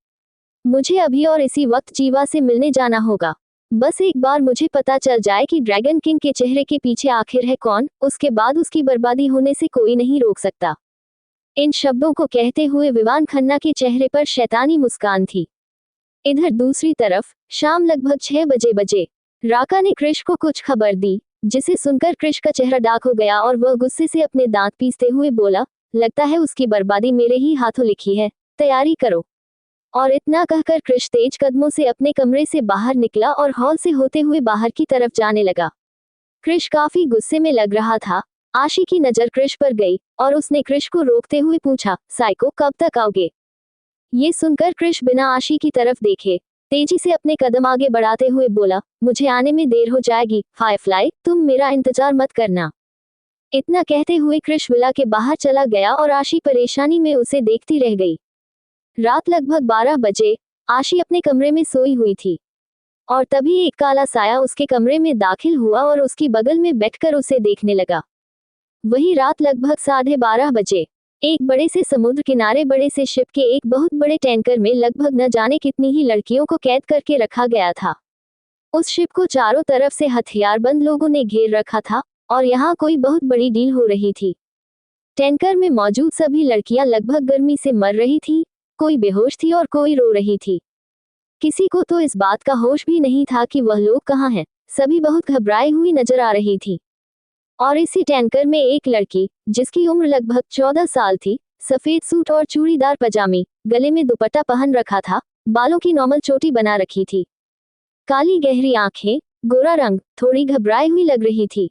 मुझे अभी और इसी वक्त जीवा से मिलने जाना होगा। बस एक बार मुझे पता चल जाए कि ड्रैगन किंग के चेहरे के पीछे आखिर है कौन, उसके बाद उसकी बर्बादी होने से कोई नहीं रोक सकता। इन शब्दों को कहते हुए विवान खन्ना के चेहरे पर शैतानी मुस्कान थी। इधर दूसरी तरफ शाम लगभग 6 बजे राका ने क्रिश को कुछ खबर दी, जिसे सुनकर क्रिश का चेहरा डार्क हो गया और वह गुस्से से अपने दांत पीसते हुए बोला, लगता है उसकी बर्बादी मेरे ही हाथों लिखी है, तैयारी करो। और इतना कहकर क्रिश तेज कदमों से अपने कमरे से बाहर निकला और हॉल से होते हुए बाहर की तरफ जाने लगा। क्रिश काफी गुस्से में लग रहा था। आशी की नजर क्रिश पर गई और उसने क्रिश को रोकते हुए पूछा, साइको, कब तक आओगे? ये सुनकर क्रिश बिना आशी की तरफ देखे तेजी से अपने कदम आगे बढ़ाते हुए बोला, मुझे आने में देर हो जाएगी, फायरफ्लाई, तुम मेरा इंतजार मत करना। इतना कहते हुए क्रिश विला के बाहर चला गया और आशी परेशानी में उसे देखती रह गई। रात लगभग 12 बजे आशी अपने कमरे में सोई हुई थी और तभी एक काला साया उसके कमरे में दाखिल हुआ और उसकी बगल में बैठकर उसे देखने लगा। वही रात लगभग 12:30 बजे एक बड़े से समुद्र किनारे बड़े से शिप के एक बहुत बड़े टैंकर में लगभग न जाने कितनी ही लड़कियों को कैद करके रखा गया था। उस शिप को चारों तरफ से हथियारबंद लोगों ने घेर रखा था और यहाँ कोई बहुत बड़ी डील हो रही थी। टैंकर में मौजूद सभी लड़कियां लगभग गर्मी से मर रही थी, कोई बेहोश थी और कोई रो रही थी। किसी को तो इस बात का होश भी नहीं था कि वह लोग कहाँ हैं। सभी बहुत घबराई हुई नजर आ रही थी। और इसी टैंकर में एक लड़की, जिसकी उम्र लगभग 14 साल थी, सफेद सूट और चूड़ीदार पजामी, गले में दुपट्टा पहन रखा था, बालों की नॉर्मल चोटी बना रखी थी, काली गहरी आंखें, गोरा रंग, थोड़ी घबराई हुई लग रही थी।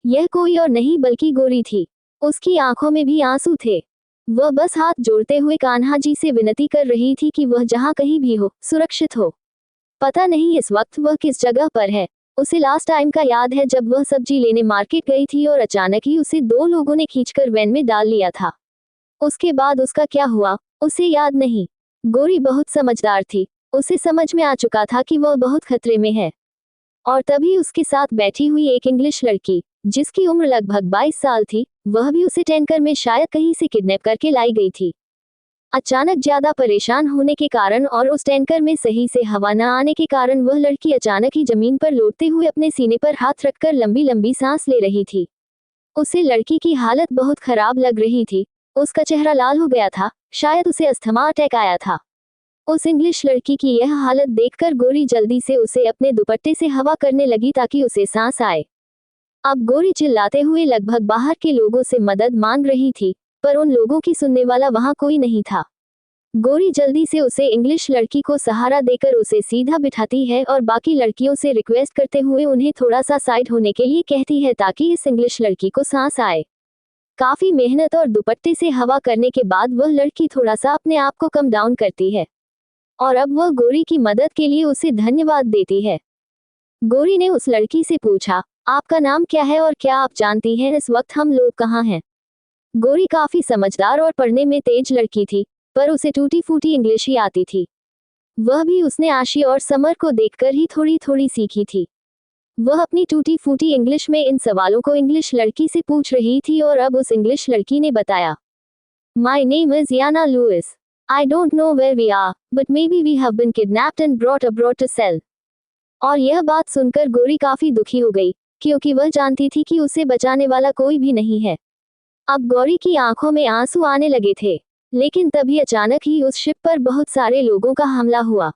यह कोई और नहीं बल्कि गोरी थी। उसकी आंखों में भी आंसू थे। वह बस हाथ जोड़ते हुए कान्हा जी से विनती कर रही थी कि वह जहाँ कहीं भी हो, सुरक्षित हो। पता नहीं इस वक्त वह किस जगह पर है। उसे लास्ट टाइम का याद है जब वह सब्जी लेने मार्केट गई थी और अचानक ही उसे 2 लोगों ने खींचकर वैन में डाल लिया था। उसके बाद उसका क्या हुआ, उसे याद नहीं। गोरी बहुत समझदार थी। उसे समझ में आ चुका था कि वह बहुत खतरे में है। और तभी उसके साथ बैठी हुई एक इंग्लिश लड़की, जिसकी उम्र लगभग 22 साल थी, वह भी उसे टैंकर में शायद कहीं से किडनैप करके लाई गई थी। अचानक ज्यादा परेशान होने के कारण और उस टैंकर में सही से हवा न आने के कारण वह लड़की अचानक ही जमीन पर लौटते हुए अपने सीने पर हाथ रखकर लंबी लंबी सांस ले रही थी। उसे लड़की की हालत बहुत खराब लग रही थी। उसका चेहरा लाल हो गया था, शायद उसे अस्थमा अटैक आया था। उस इंग्लिश लड़की की यह हालत देखकर गोरी जल्दी से उसे अपने दुपट्टे से हवा करने लगी ताकि उसे सांस आए। अब गोरी चिल्लाते हुए लगभग बाहर के लोगों से मदद मांग रही थी, पर उन लोगों की सुनने वाला वहां कोई नहीं था। गोरी जल्दी से उसे इंग्लिश लड़की को सहारा देकर उसे सीधा बिठाती है और बाकी लड़कियों से रिक्वेस्ट करते हुए उन्हें थोड़ा सा साइड होने के लिए कहती है ताकि इस इंग्लिश लड़की को सांस आए। काफी मेहनत और दुपट्टे से हवा करने के बाद वह लड़की थोड़ा सा अपने आप को कम डाउन करती है और अब वह गोरी की मदद के लिए उसे धन्यवाद देती है। गोरी ने उस लड़की से पूछा, आपका नाम क्या है और क्या आप जानती हैं इस वक्त हम लोग कहाँ हैं? गोरी काफी समझदार और पढ़ने में तेज लड़की थी, पर उसे टूटी फूटी इंग्लिश ही आती थी। वह भी उसने आशी और समर को देखकर ही थोड़ी थोड़ी सीखी थी। वह अपनी टूटी फूटी इंग्लिश में इन सवालों को इंग्लिश लड़की से पूछ रही थी और अब उस इंग्लिश लड़की ने बताया, my name is Yana Louis. I don't know where we are, but maybe we have been kidnapped and brought abroad to sell. और यह बात सुनकर गोरी काफी दुखी हो गई, क्योंकि वह जानती थी कि उसे बचाने वाला कोई भी नहीं है। अब गौरी की आंखों में आंसू आने लगे थे, लेकिन तभी अचानक ही उस शिप पर बहुत सारे लोगों का हमला हुआ।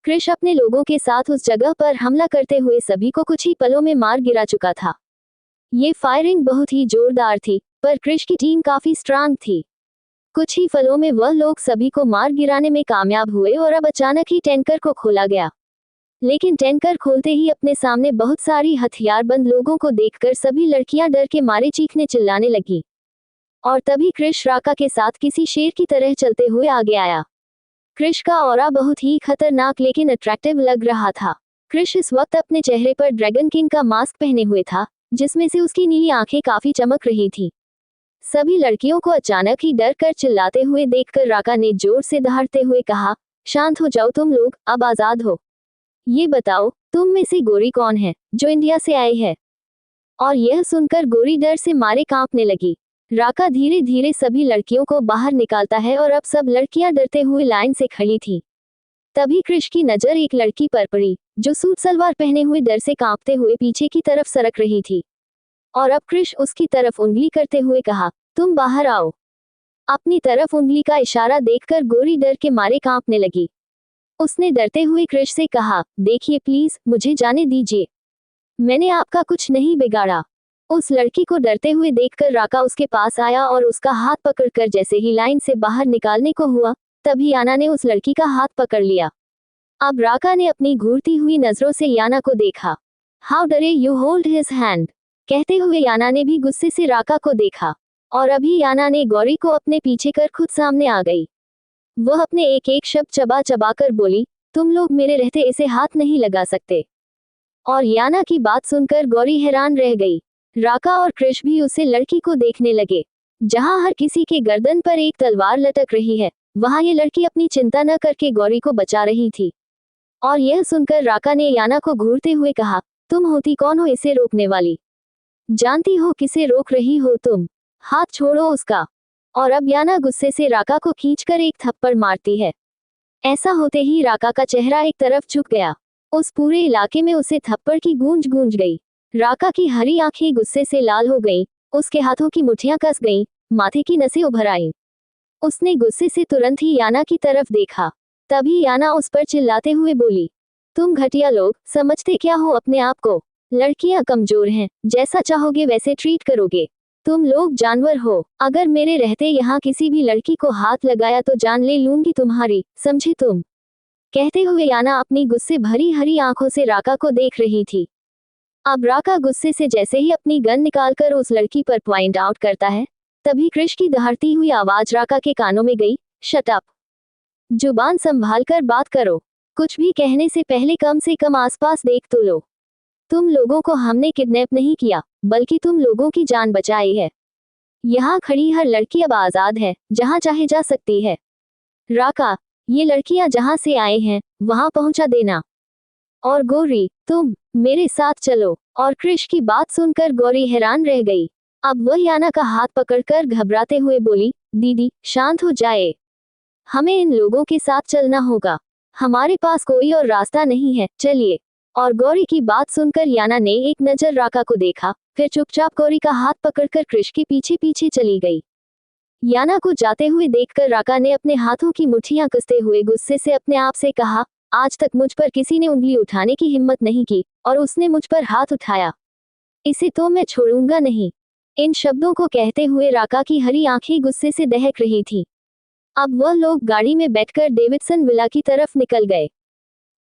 क्रिश अपने लोगों के साथ उस जगह पर हमला करते हुए सभी को कुछ ही पलों में मार गिरा चुका था। ये फायरिंग बहुत ही जोरदार थी, पर क्रिश की टीम काफी स्ट्रांग थी। कुछ ही फलों में वह लोग सभी को मार गिराने में कामयाब हुए और अब अचानक ही टैंकर को खोला गया। लेकिन टैंकर खोलते ही अपने सामने बहुत सारी हथियारबंद लोगों को देखकर सभी लड़कियां डर के मारे चीखने चिल्लाने लगी। और तभी क्रिश राका के साथ किसी शेर की तरह चलते हुए आगे आया। क्रिश का ऑरा बहुत ही खतरनाक लेकिन अट्रैक्टिव लग रहा था। क्रिश इस वक्त अपने चेहरे पर ड्रैगन किंग का मास्क पहने हुए था, जिसमें से उसकी नीली आंखें काफी चमक रही थी। सभी लड़कियों को अचानक ही डर कर चिल्लाते हुए देखकर राका ने जोर से दहाड़ते हुए कहा, शांत हो जाओ तुम लोग, अब आजाद हो। ये बताओ, तुम में से गोरी कौन है जो इंडिया से आई है? और यह सुनकर गोरी डर से मारे कांपने लगी। राका धीरे धीरे सभी लड़कियों को बाहर निकालता है और अब सब लड़कियां डरते हुए लाइन से खड़ी थी। तभी क्रिश की नजर एक लड़की पर पड़ी, जो सूट सलवार पहने हुए डर से कांपते हुए पीछे की तरफ सरक रही थी। और अब क्रिश उसकी तरफ उंगली करते हुए कहा, तुम बाहर आओ। अपनी तरफ उंगली का इशारा देखकर गोरी डर के मारे कांपने लगी। उसने डरते हुए क्रिश से कहा, देखिए प्लीज, मुझे जाने दीजिए, मैंने आपका कुछ नहीं बिगाड़ा। उस लड़की को डरते हुए देखकर राका उसके पास आया और उसका हाथ पकड़कर जैसे ही लाइन से बाहर निकालने को हुआ, तभी याना ने उस लड़की का हाथ पकड़ लिया। अब राका ने अपनी घूरती हुई नजरों से याना को देखा। हाउ डरे यू होल्ड हिज हैंड, कहते हुए याना ने भी गुस्से से राका को देखा। और अभी याना ने गौरी को अपने पीछे कर खुद सामने आ गई। वह अपने एक एक शब्द चबा चबा कर बोली, तुम लोग मेरे रहते इसे हाथ नहीं लगा सकते। और याना की बात सुनकर गौरी हैरान रह गई। राका और क्रिश भी उसे लड़की को देखने लगे। जहां हर किसी के गर्दन पर एक तलवार लटक रही है, वहां ये लड़की अपनी चिंता न करके गौरी को बचा रही थी। और यह सुनकर राका ने याना को घूरते हुए कहा, तुम होती कौन हो इसे रोकने वाली? जानती हो किसे रोक रही हो तुम? हाथ छोड़ो उसका। और अब याना गुस्से से राका को खींचकर एक थप्पड़ मारती है। ऐसा होते ही राका का चेहरा एक तरफ झुक गया। उस पूरे इलाके में उसे थप्पड़ की गूंज गूंज गई। राका की हरी आंखें गुस्से से लाल हो गईं, उसके हाथों की मुट्ठियां कस गईं, माथे की नसें उभर आईं। उसने गुस्से से तुरंत ही याना की तरफ देखा। तभी याना उस पर चिल्लाते हुए बोली, तुम घटिया लोग, समझते क्या हो अपने आप को? लड़कियां कमजोर हैं, जैसा चाहोगे वैसे ट्रीट करोगे। तुम लोग जानवर हो। अगर मेरे रहते यहाँ किसी भी लड़की को हाथ लगाया तो जान ले लूंगी तुम्हारी, समझे तुम? कहते हुए याना अपनी गुस्से भरी हरी आंखों से राका को देख रही थी। अब राका गुस्से से जैसे ही अपनी गन निकालकर उस लड़की पर पॉइंट आउट करता है, तभी कृष की दहाड़ती हुई आवाज राका के कानों में गई, शट अप। जुबान संभाल कर बात करो। कुछ भी कहने से पहले कम से कम आसपास देख तो लो। तुम लोगों को हमने किडनैप नहीं किया, बल्कि तुम लोगों की जान बचाई है। यहाँ खड़ी हर लड़की अब आजाद है, जहाँ चाहे जा सकती है। राका, ये लड़कियां जहाँ से आए हैं वहां पहुंचा देना। और गौरी, तुम मेरे साथ चलो। और कृष की बात सुनकर गौरी हैरान रह गई। अब वह याना का हाथ पकड़कर घबराते हुए बोली, दीदी शांत हो जाए, हमें इन लोगों के साथ चलना होगा, हमारे पास कोई और रास्ता नहीं है, चलिए। और गौरी की बात सुनकर याना ने एक नजर राका को देखा, फिर चुपचाप गौरी का हाथ पकड़कर कृष के पीछे पीछे चली गई। याना को जाते हुए देखकर राका ने अपने हाथों की मुट्ठियां कसते हुए गुस्से से अपने आप से कहा, आज तक मुझ पर किसी ने उंगली उठाने की हिम्मत नहीं की, और उसने मुझ पर हाथ उठाया, इसे तो मैं छोड़ूंगा नहीं। इन शब्दों को कहते हुए राका की हरी आंखें गुस्से से दहक रही थी। अब वह लोग गाड़ी में बैठकर डेविडसन विला की तरफ निकल गए।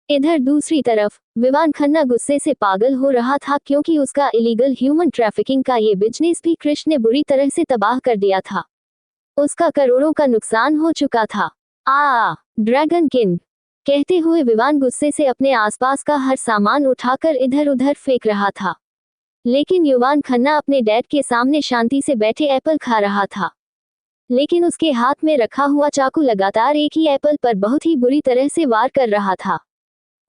इधर दूसरी तरफ विवान खन्ना गुस्से से पागल हो रहा था, क्योंकि उसका इलीगल ह्यूमन ट्रैफिकिंग का ये बिजनेस भी कृष ने बुरी तरह से तबाह कर दिया था। उसका करोड़ों का नुकसान हो चुका था। ड्रैगन किंग, कहते हुए विवान गुस्से से अपने आसपास का हर सामान उठाकर इधर उधर फेंक रहा था। लेकिन युवान खन्ना अपने डैड के सामने शांति से बैठे एप्पल खा रहा था। लेकिन उसके हाथ में रखा हुआ चाकू लगातार एक ही एप्पल पर बहुत ही बुरी तरह से वार कर रहा था।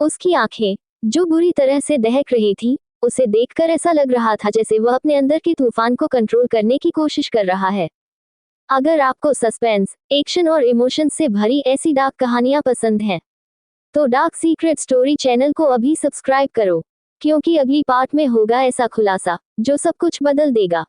उसकी आंखें, जो बुरी तरह से दहक रही थी, उसे देखकर ऐसा लग रहा था जैसे वह अपने अंदर के तूफान को कंट्रोल करने की कोशिश कर रहा है। अगर आपको सस्पेंस, एक्शन और इमोशन से भरी ऐसी डार्क कहानियां पसंद हैं, तो डार्क सीक्रेट स्टोरी चैनल को अभी सब्सक्राइब करो, क्योंकि अगली पार्ट में होगा ऐसा खुलासा जो सब कुछ बदल देगा।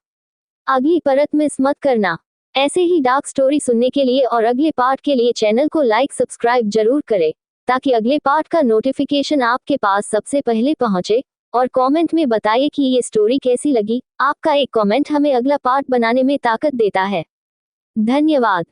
अगली परत मिस मत करना। ऐसे ही डार्क स्टोरी सुनने के लिए और अगले पार्ट के लिए चैनल को लाइक सब्सक्राइब जरूर करें, ताकि अगले पार्ट का नोटिफिकेशन आपके पास सबसे पहले पहुंचे। और कमेंट में बताइए कि ये स्टोरी कैसी लगी। आपका एक कमेंट हमें अगला पार्ट बनाने में ताकत देता है। धन्यवाद।